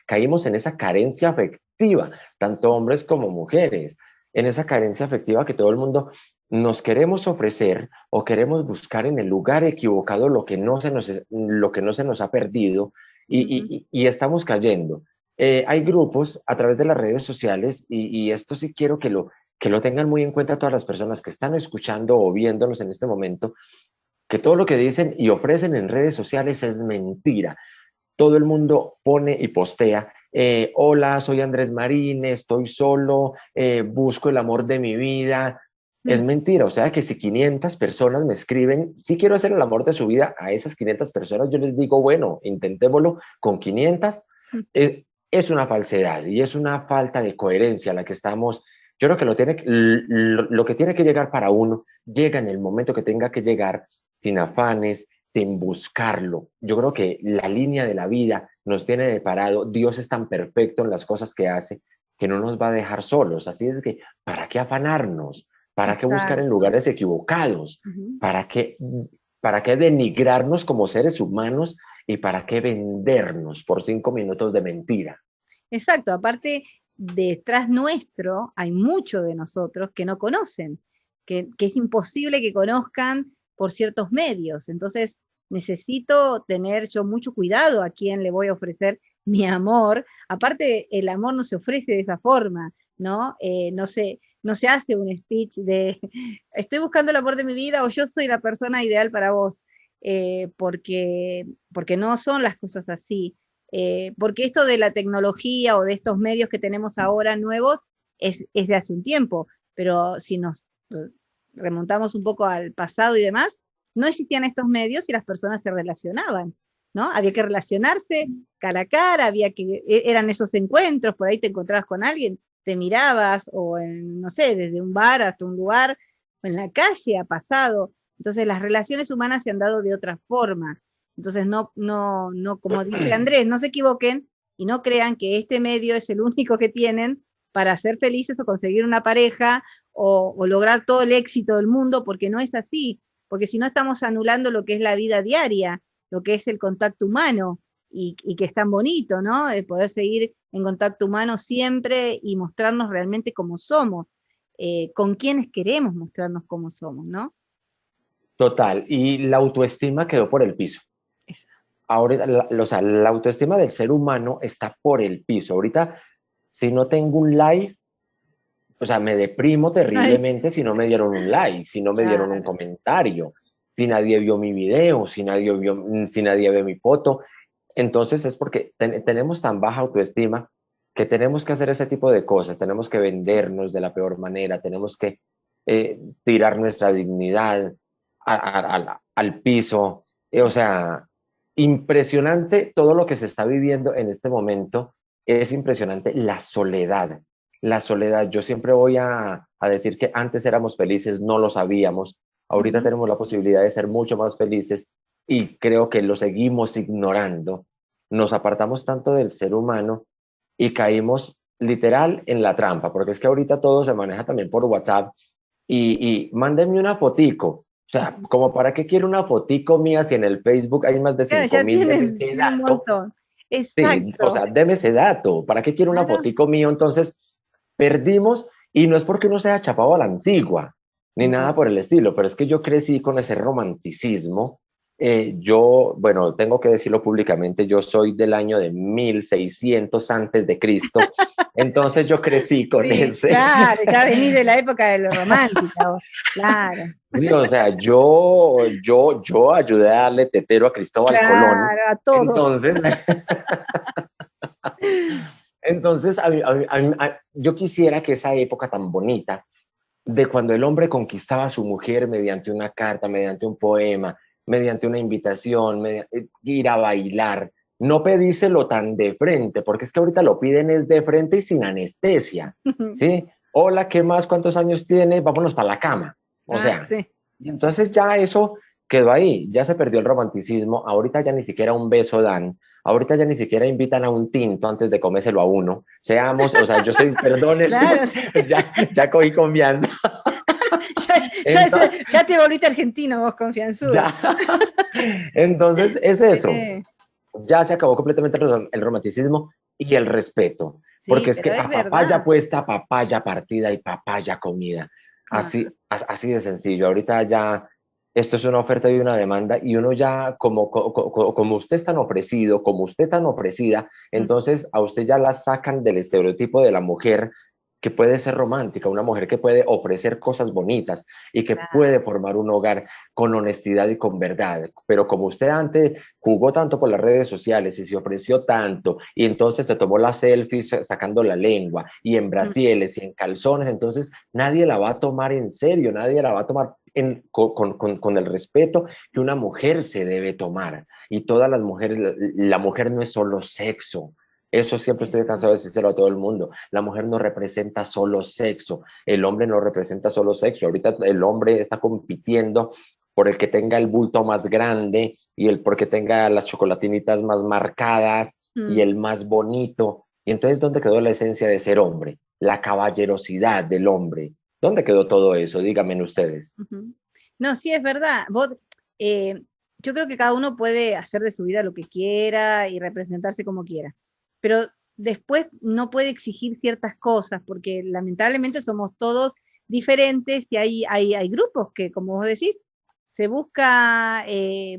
caímos en esa carencia afectiva, tanto hombres como mujeres, en esa carencia afectiva que todo el mundo nos queremos ofrecer o queremos buscar en el lugar equivocado lo que no se nos ha perdido Ujú. y estamos cayendo. Hay grupos a través de las redes sociales y esto sí quiero que lo tengan muy en cuenta todas las personas que están escuchando o viéndonos en este momento, que todo lo que dicen y ofrecen en redes sociales es mentira. Todo el mundo pone y postea, hola, soy Andrés Marín, estoy solo, busco el amor de mi vida. Es Mm, mentira, o sea que si 500 personas me escriben, si quiero hacer el amor de su vida, a esas 500 personas yo les digo, bueno, intentémoslo con 500. mm. Es una falsedad y es una falta de coherencia la que estamos. Yo creo que lo que tiene que llegar para uno llega en el momento que tenga que llegar, sin afanes, sin buscarlo. Yo creo que la línea de la vida nos tiene deparado. Dios es tan perfecto en las cosas que hace que no nos va a dejar solos. Así es que, ¿para qué afanarnos? ¿Para qué buscar en Exacto. lugares equivocados? Ujú. ¿Para qué, para qué denigrarnos como seres humanos y para qué vendernos por 5 minutos de mentira? Exacto, aparte, detrás nuestro hay mucho de nosotros que no conocen, que es imposible que conozcan por ciertos medios. Entonces, necesito tener yo mucho cuidado a quién le voy a ofrecer mi amor. Aparte, el amor no se ofrece de esa forma, ¿no? No se hace un speech de estoy buscando el amor de mi vida o yo soy la persona ideal para vos, porque no son las cosas así, porque esto de la tecnología o de estos medios que tenemos ahora nuevos es de hace un tiempo, pero si nos remontamos un poco al pasado y demás, no existían estos medios y las personas se relacionaban. ¿no? Había que relacionarse cara a cara, eran esos encuentros, por ahí te encontrabas con alguien, te mirabas, o no sé, desde un bar hasta un lugar, o en la calle ha pasado. Entonces las relaciones humanas se han dado de otra forma. Entonces no, como dice Andrés, no se equivoquen y no crean que este medio es el único que tienen para ser felices o conseguir una pareja o lograr todo el éxito del mundo, porque no es así, porque si no estamos anulando lo que es la vida diaria, lo que es el contacto humano, y que es tan bonito, ¿no? De poder seguir en contacto humano siempre y mostrarnos realmente como somos, con quienes queremos mostrarnos como somos, ¿no? Total, y la autoestima quedó por el piso. Ahora, o sea, la autoestima del ser humano está por el piso. Ahorita, si no tengo un like, o sea, me deprimo terriblemente si no me dieron un like, si no me dieron un comentario, si nadie vio mi video, si nadie ve mi foto. Entonces es porque tenemos tan baja autoestima que tenemos que hacer ese tipo de cosas, tenemos que vendernos de la peor manera, tenemos que tirar nuestra dignidad al piso. O sea, impresionante todo lo que se está viviendo en este momento, es impresionante la soledad. La soledad, yo siempre voy a decir que antes éramos felices, no lo sabíamos, ahorita tenemos la posibilidad de ser mucho más felices y creo que lo seguimos ignorando. Nos apartamos tanto del ser humano y caímos literal en la trampa, porque es que ahorita todo se maneja también por WhatsApp y mándenme una fotico. O sea, como para qué quiero una fotico mía si en el Facebook hay más de 5.000, deme ese un montón. Exacto. Sí, o sea, deme ese dato. ¿Para qué quiero una fotico mío? Entonces, perdimos, y no es porque uno sea chapado a la antigua, ni nada por el estilo, pero es que yo crecí con ese romanticismo. Bueno, tengo que decirlo públicamente, yo soy del año de 1600 antes de Cristo, entonces yo crecí con ese. Claro, ya venís de la época de lo romántico, claro. Sí, o sea, yo ayudé a darle tetero a Cristóbal Colón. A todos. Entonces yo quisiera que esa época tan bonita, de cuando el hombre conquistaba a su mujer mediante una carta, mediante un poema, mediante una invitación, ir a bailar, no pedíselo tan de frente, porque es que ahorita lo piden es de frente y sin anestesia, ¿sí? Hola, ¿qué más? ¿Cuántos años tiene? Vámonos para la cama. O sea, sí. Y entonces ya eso quedó ahí, ya se perdió el romanticismo, ahorita ya ni siquiera un beso dan, ahorita ya ni siquiera invitan a un tinto antes de comérselo a uno. Seamos, o sea, yo soy, perdónenme, claro, sí. ya cogí confianza. ya te volviste argentino vos, confianzudo. Entonces, es eso. Ya se acabó completamente el romanticismo y el respeto. Sí, porque es que a papaya puesta, papaya partida y papaya comida. Así de sencillo. Ahorita ya esto es una oferta y una demanda, y uno ya, como usted es tan ofrecido, como usted tan ofrecida, entonces a usted ya la sacan del estereotipo de la mujer que puede ser romántica, una mujer que puede ofrecer cosas bonitas y que puede formar un hogar con honestidad y con verdad. Pero como usted antes jugó tanto por las redes sociales y se ofreció tanto, y entonces se tomó las selfies sacando la lengua, y en brasieles y en calzones, entonces nadie la va a tomar en serio, nadie la va a tomar con el respeto que una mujer se debe tomar. Y todas las mujeres, la mujer no es solo sexo. Eso siempre estoy cansado de decírselo a todo el mundo. La mujer no representa solo sexo, el hombre no representa solo sexo. Ahorita el hombre está compitiendo por el que tenga el bulto más grande y el porque tenga las chocolatinitas más marcadas y el más bonito. Y entonces, ¿dónde quedó la esencia de ser hombre? La caballerosidad del hombre. ¿Dónde quedó todo eso? Díganme ustedes. No, sí, es verdad. Yo creo que cada uno puede hacer de su vida lo que quiera y representarse como quiera, pero después no puede exigir ciertas cosas, porque lamentablemente somos todos diferentes y hay grupos que, como vos decís, se busca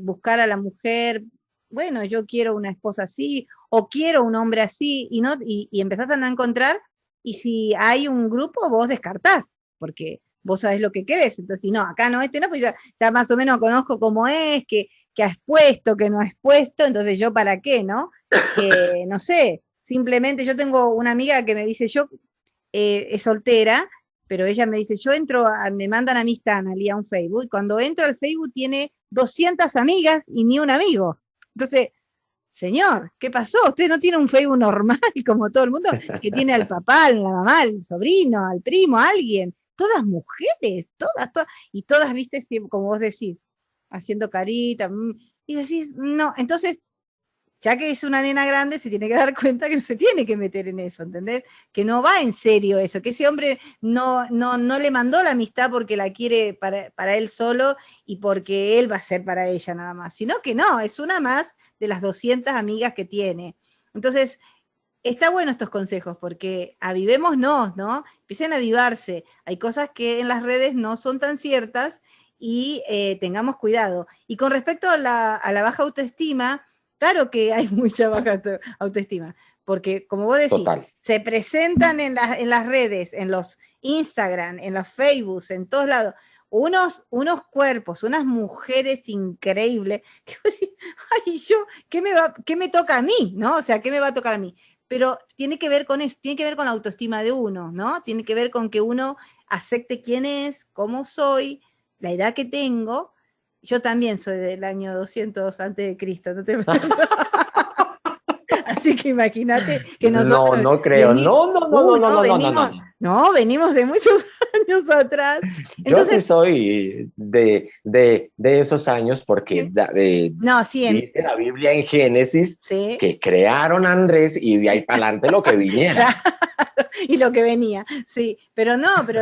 buscar a la mujer, bueno, yo quiero una esposa así, o quiero un hombre así, y empezás a no encontrar, y si hay un grupo, vos descartás, porque vos sabés lo que querés. Entonces, si no, acá no, no, pues ya más o menos conozco cómo es, que has puesto, que no has puesto, entonces yo para qué, ¿no? No sé, simplemente yo tengo una amiga que me dice, yo es soltera, pero ella me dice, yo me mandan a mi Stanley a un Facebook, y cuando entro al Facebook tiene 200 amigas y ni un amigo. Entonces, señor, ¿qué pasó? Usted no tiene un Facebook normal como todo el mundo, que tiene al papá, a la mamá, al sobrino, al primo, a alguien. Todas mujeres, todas, y todas, viste, como vos decís, haciendo carita, y decís, no, entonces, ya que es una nena grande, se tiene que dar cuenta que no se tiene que meter en eso, ¿entendés? Que no va en serio eso, que ese hombre no le mandó la amistad porque la quiere para él solo y porque él va a ser para ella nada más, sino que no, es una más de las 200 amigas que tiene. Entonces, está bueno estos consejos porque avivémonos, ¿no? Empiecen a avivarse. Hay cosas que en las redes no son tan ciertas y tengamos cuidado. Y con respecto a la baja autoestima, claro que hay mucha baja autoestima, porque como vos decís, Total. se presentan en las redes, en los Instagram, en los Facebook, en todos lados, unos cuerpos, unas mujeres increíbles, que vos decís, ay, ¿qué me toca a mí? ¿No? O sea, ¿qué me va a tocar a mí? Pero tiene que ver con eso, tiene que ver con la autoestima de uno, ¿no? Tiene que ver con que uno acepte quién es, cómo soy, la edad que tengo. Yo también soy del año 200 antes de Cristo, ¿no te Así que imagínate que No, nosotros no creo. No, no, no, no, no, no, no, no, no, no. venimos de muchos años atrás. Yo sí Entonces, soy de esos años porque no, sí, dice la Biblia en Génesis sí, que crearon a Andrés y de ahí para adelante lo que viniera. claro, y lo que venía, sí, pero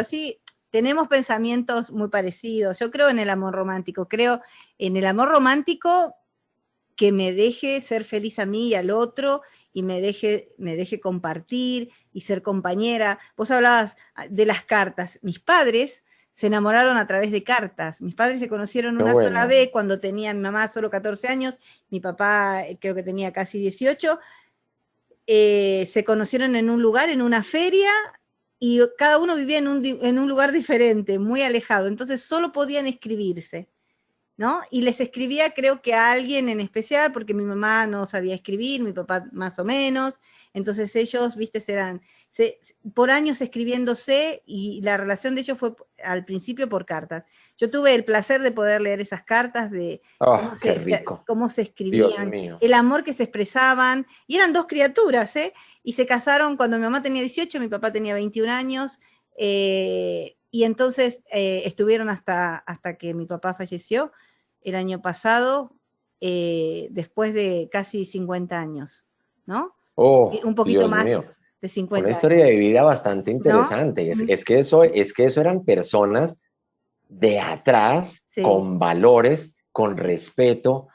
sí, tenemos pensamientos muy parecidos. Yo creo en el amor romántico, creo en el amor romántico que me deje ser feliz a mí y al otro y me deje compartir y ser compañera. Vos hablabas de las cartas. Mis padres se enamoraron a través de cartas. Mis padres se conocieron Qué una sola bueno. vez cuando tenía mi mamá solo 14 años, mi papá creo que tenía casi 18. Se conocieron en un lugar, en una feria, y cada uno vivía en un lugar diferente, muy alejado. Entonces solo podían escribirse. ¿No? Y les escribía creo que a alguien en especial, porque mi mamá no sabía escribir, mi papá más o menos, entonces ellos, viste, por años escribiéndose y la relación de ellos fue al principio por cartas. Yo tuve el placer de poder leer esas cartas, de Oh, qué rico. cómo se Dios escribían, mío. el amor que se expresaban, y eran dos criaturas, ¿eh? Y se casaron cuando mi mamá tenía 18, mi papá tenía 21 años, y entonces estuvieron hasta que mi papá falleció el año pasado, después de casi 50 años, ¿no? Oh, Un poquito Dios más mío. de Una 50 historia de años, vida bastante ¿no? interesante. Es que eso eran personas de atrás, Sí. con valores, con Sí. respeto,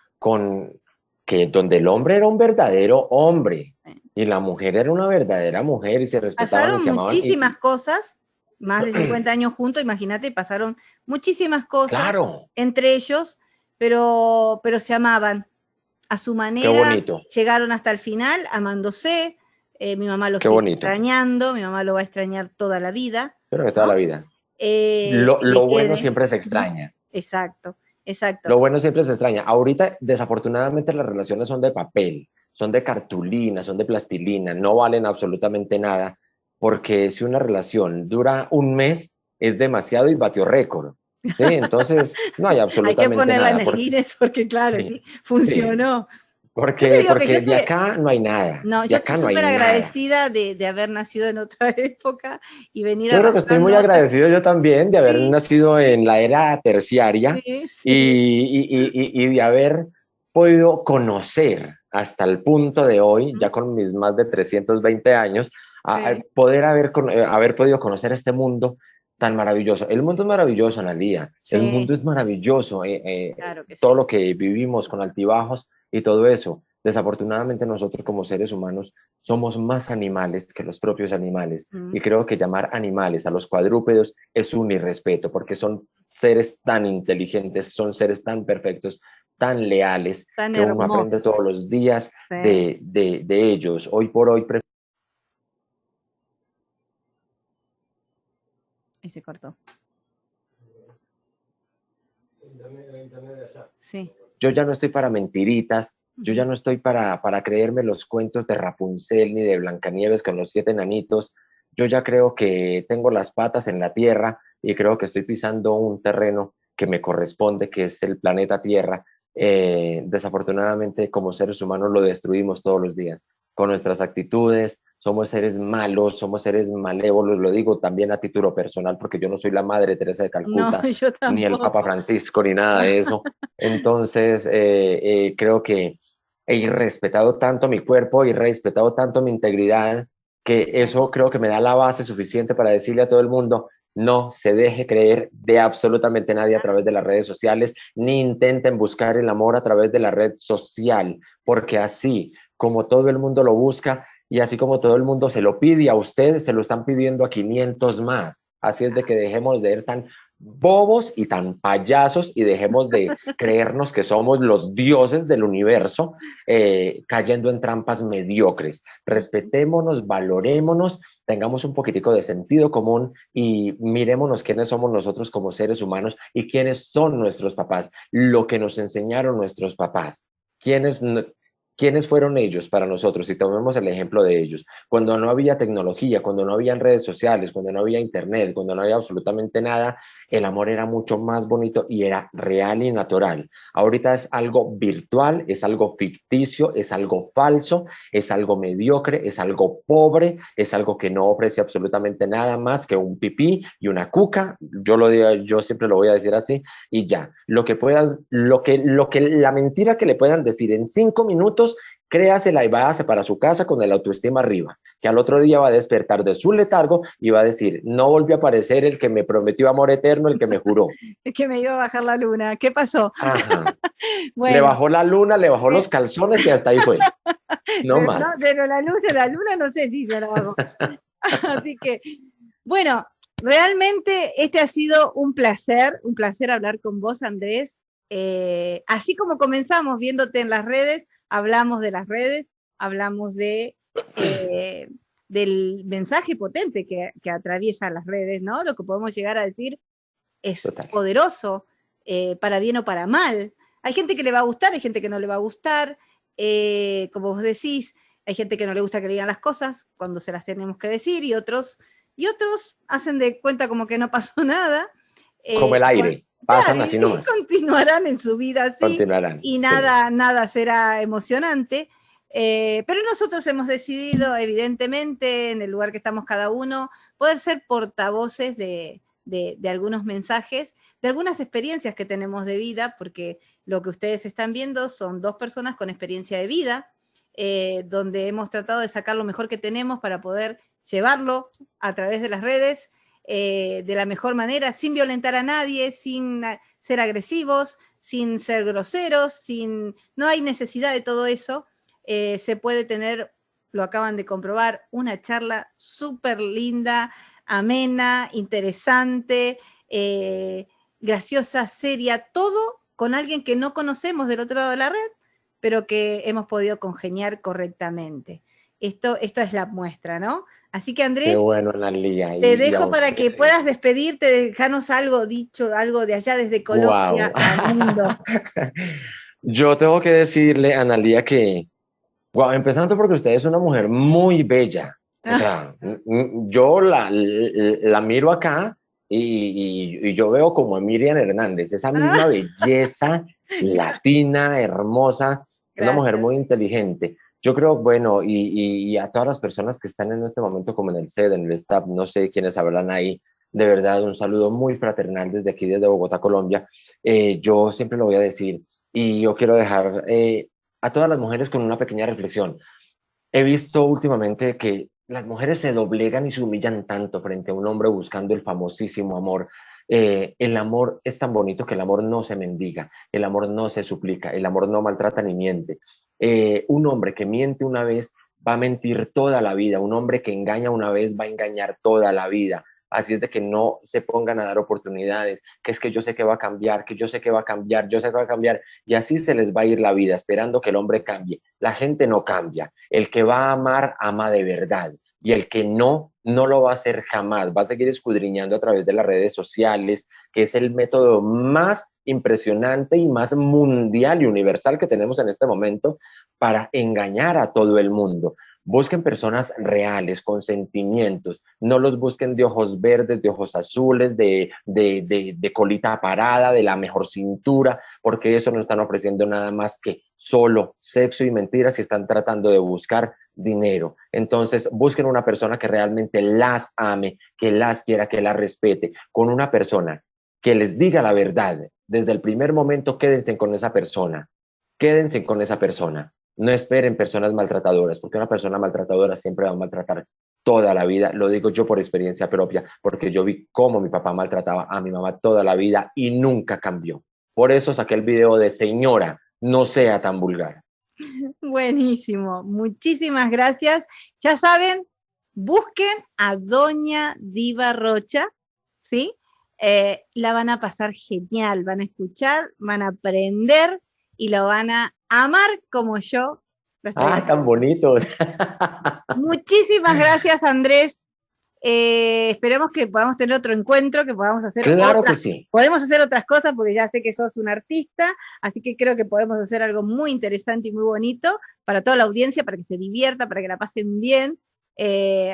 donde el hombre era un verdadero hombre Sí. y la mujer era una verdadera mujer y se respetaban y Pasaron se amaban. muchísimas cosas, más de 50 años juntos, imagínate, pasaron muchísimas cosas Claro, entre ellos, pero se amaban a su qué manera, bonito, llegaron hasta el final amándose. Mi mamá lo qué sigue bonito, extrañando, mi mamá lo va a extrañar toda la vida, pero de toda la ¿no? vida. Que le Lo bueno quede. siempre se Ujú. extraña. Exacto, exacto. Lo bueno siempre se extraña. Ahorita, desafortunadamente, las relaciones son de papel, son de cartulina, son de plastilina, no valen absolutamente nada, porque si una relación dura un mes, es demasiado y batió récord. ¿Sí? Entonces, no hay Hay que absolutamente ponerla en nada, el porque, Guinness porque claro, sí, sí, sí, funcionó. Yo te porque, digo que porque de acá no hay nada, no, de yo estoy acá no hay súper nada. agradecida de haber nacido en otra época y venir Yo creo que estoy arrastrando muy otras. agradecido yo también de haber Sí, nacido sí, en la era terciaria sí, y, sí. y de haber podido conocer hasta el punto de hoy, ya con mis más de 320 años, Sí, poder haber podido conocer este mundo tan maravilloso. El mundo es maravilloso, Analía. El sí, mundo es maravilloso. claro que Todo sí. lo que vivimos con altibajos y todo eso. Desafortunadamente nosotros como seres humanos somos más animales que los propios animales. Mm. Y creo que llamar animales a los cuadrúpedos es un irrespeto, porque son seres tan inteligentes, son seres tan perfectos, tan leales, Tan que uno hermoso. aprende todos los días Sí. de ellos. Hoy por hoy, Y se cortó. Sí. yo ya no estoy para mentiritas, yo ya Ujú. no estoy para creerme los cuentos de Rapunzel ni de Blancanieves con los 7 enanitos. Yo ya creo que tengo las patas en la tierra y creo que estoy pisando un terreno que me corresponde, que es el planeta Tierra, desafortunadamente como seres humanos lo destruimos todos los días con nuestras actitudes. Somos seres malos, somos seres malévolos, lo digo también a título personal porque yo no soy la Madre Teresa de No, Calcuta, yo ni el Papa tampoco. Francisco, ni nada de eso. Entonces, creo que he irrespetado tanto mi cuerpo, he irrespetado tanto mi integridad, que eso creo que me da la base suficiente para decirle a todo el mundo, no se deje creer de absolutamente nadie a través de las redes sociales, ni intenten buscar el amor a través de la red social, porque así como todo el mundo lo busca y así como todo el mundo se lo pide a ustedes, se lo están pidiendo a 500 más. Así es de que dejemos de ser tan bobos y tan payasos y dejemos de creernos que somos los dioses del universo, cayendo en trampas mediocres. Respetémonos, valorémonos, tengamos un poquitico de sentido común y mirémonos quiénes somos nosotros como seres humanos y quiénes son nuestros papás, lo que nos enseñaron nuestros papás, quiénes, quiénes fueron ellos para nosotros, y tomemos el ejemplo de ellos. Cuando no había tecnología, cuando no había redes sociales, cuando no había internet, cuando no había absolutamente nada, el amor era mucho más bonito y era real y natural. Ahorita es algo virtual, es algo ficticio, es algo falso, es algo mediocre, es algo pobre, es algo que no ofrece absolutamente nada más que un pipí y una cuca. Yo lo digo, yo siempre lo voy a decir así y ya. Lo que puedan, la mentira que le puedan decir en 5 minutos, créasela y váyase para su casa con el autoestima arriba, que al otro día va a despertar de su letargo y va a decir, no volvió a aparecer el que me prometió amor eterno, el que me juró. Es que me iba a bajar la luna. ¿Qué pasó? Ajá. Le Bueno, bajó la luna, le bajó eh, los calzones y hasta ahí fue. No pero, no, más. pero la luna no sé si se la bajó. Así que, bueno, realmente este ha sido un placer hablar con vos, Andrés. Así como comenzamos viéndote en las redes, hablamos de las redes, hablamos del mensaje potente que atraviesa las redes, ¿no? Lo que podemos llegar a decir es Total. poderoso, para bien o para mal. Hay gente que le va a gustar, hay gente que no le va a gustar. Como vos decís, hay gente que no le gusta que le digan las cosas cuando se las tenemos que decir y otros hacen de cuenta como que no pasó nada. Como el aire, pasan Claro, así y nomás. continuarán en su vida así Continuarán, y sí. nada será emocionante. Pero nosotros hemos decidido, evidentemente, en el lugar que estamos cada uno, poder ser portavoces de algunos mensajes, de algunas experiencias que tenemos de vida, porque lo que ustedes están viendo son dos personas con experiencia de vida, donde hemos tratado de sacar lo mejor que tenemos para poder llevarlo a través de las redes, de la mejor manera, sin violentar a nadie, sin ser agresivos, sin ser groseros, no hay necesidad de todo eso. Se puede tener, lo acaban de comprobar, una charla súper linda, amena, interesante, graciosa, seria, todo con alguien que no conocemos del otro lado de la red, pero que hemos podido congeniar correctamente. Esto es la muestra, ¿no? Así que Qué Andrés, bueno, Analia. te Y a dejo para que ustedes. puedas despedirte, dejarnos algo dicho, algo de allá desde Colombia Wow. al mundo. Yo tengo que decirle, Analia, que, wow, empezando porque usted es una mujer muy bella. O sea, yo la miro acá y yo veo como a Miriam Hernández, esa misma belleza latina, hermosa, una mujer Gracias. muy inteligente. Yo creo, bueno, y a todas las personas que están en este momento, como en el SED, en el staff, no sé quiénes hablan ahí, de verdad, un saludo muy fraternal desde aquí, desde Bogotá, Colombia. Yo siempre lo voy a decir y yo quiero dejar a todas las mujeres con una pequeña reflexión. He visto últimamente que las mujeres se doblegan y se humillan tanto frente a un hombre buscando el famosísimo amor. El amor es tan bonito que el amor no se mendiga, el amor no se suplica, el amor no maltrata ni miente. Un hombre que miente una vez va a mentir toda la vida, un hombre que engaña una vez va a engañar toda la vida. Así es de que no se pongan a dar oportunidades, que es que yo sé que va a cambiar, que yo sé que va a cambiar, yo sé que va a cambiar, y así se les va a ir la vida esperando que el hombre cambie. La gente no cambia. El que va a amar, ama de verdad. Y el que no, no lo va a hacer jamás. Va a seguir escudriñando a través de las redes sociales, que es el método más impresionante y más mundial y universal que tenemos en este momento para engañar a todo el mundo. Busquen personas reales, con sentimientos. No los busquen de ojos verdes, de ojos azules, de colita parada, de la mejor cintura, porque eso no están ofreciendo nada más que solo sexo y mentiras y están tratando de buscar dinero. Entonces, busquen una persona que realmente las ame, que las quiera, que las respete, con una persona que les diga la verdad. Desde el primer momento, quédense con esa persona. Quédense con esa persona. No esperen personas maltratadoras, porque una persona maltratadora siempre va a maltratar toda la vida. Lo digo yo por experiencia propia, porque yo vi cómo mi papá maltrataba a mi mamá toda la vida y nunca cambió. Por eso saqué el video de señora, no sea tan vulgar. Buenísimo, muchísimas gracias. Ya saben, busquen a Doña Diva Rocha, ¿sí? La van a pasar genial, van a escuchar, van a aprender y lo van a amar como yo lo estoy haciendo. Tan bonitos. Muchísimas gracias, Andrés. Esperemos que podamos tener otro encuentro, que podamos hacer Claro que sí. Podemos hacer otras cosas porque ya sé que sos un artista, así que creo que podemos hacer algo muy interesante y muy bonito para toda la audiencia, para que se divierta, para que la pasen bien.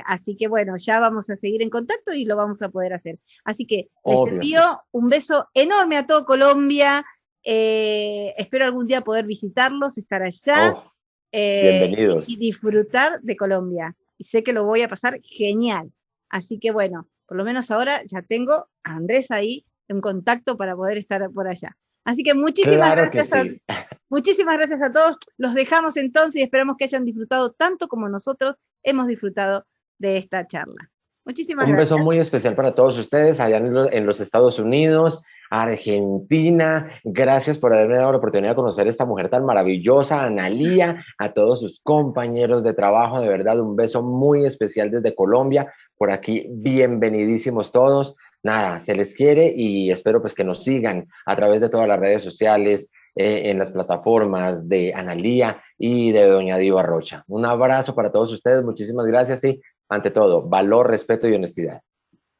Así que bueno, ya vamos a seguir en contacto y lo vamos a poder hacer. Así que les envío un beso enorme a todo Colombia. Espero algún día poder visitarlos, estar allá bienvenidos. y disfrutar de Colombia. Y sé que lo voy a pasar genial. Así que bueno, por lo menos ahora ya tengo a Andrés ahí en contacto para poder estar por allá. Así que muchísimas gracias a todos. Los dejamos entonces y esperamos que hayan disfrutado tanto como nosotros hemos disfrutado de esta charla. Muchísimas gracias. Un beso muy especial para todos ustedes allá en los Estados Unidos, Argentina. Gracias por haberme dado la oportunidad de conocer a esta mujer tan maravillosa, Analía, a todos sus compañeros de trabajo. De verdad, un beso muy especial desde Colombia. Por aquí, bienvenidísimos todos. Nada, se les quiere y espero pues que nos sigan a través de todas las redes sociales, en las plataformas de Analía y de Doña Diva Rocha. Un abrazo para todos ustedes. Muchísimas gracias y ante todo, valor, respeto y honestidad.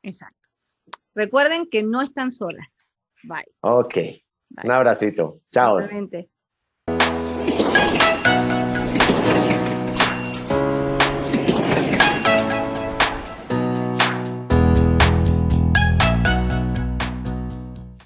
Exacto. Recuerden que no están solas. Bye. Ok. Bye. Un abracito. Chao. Igualmente.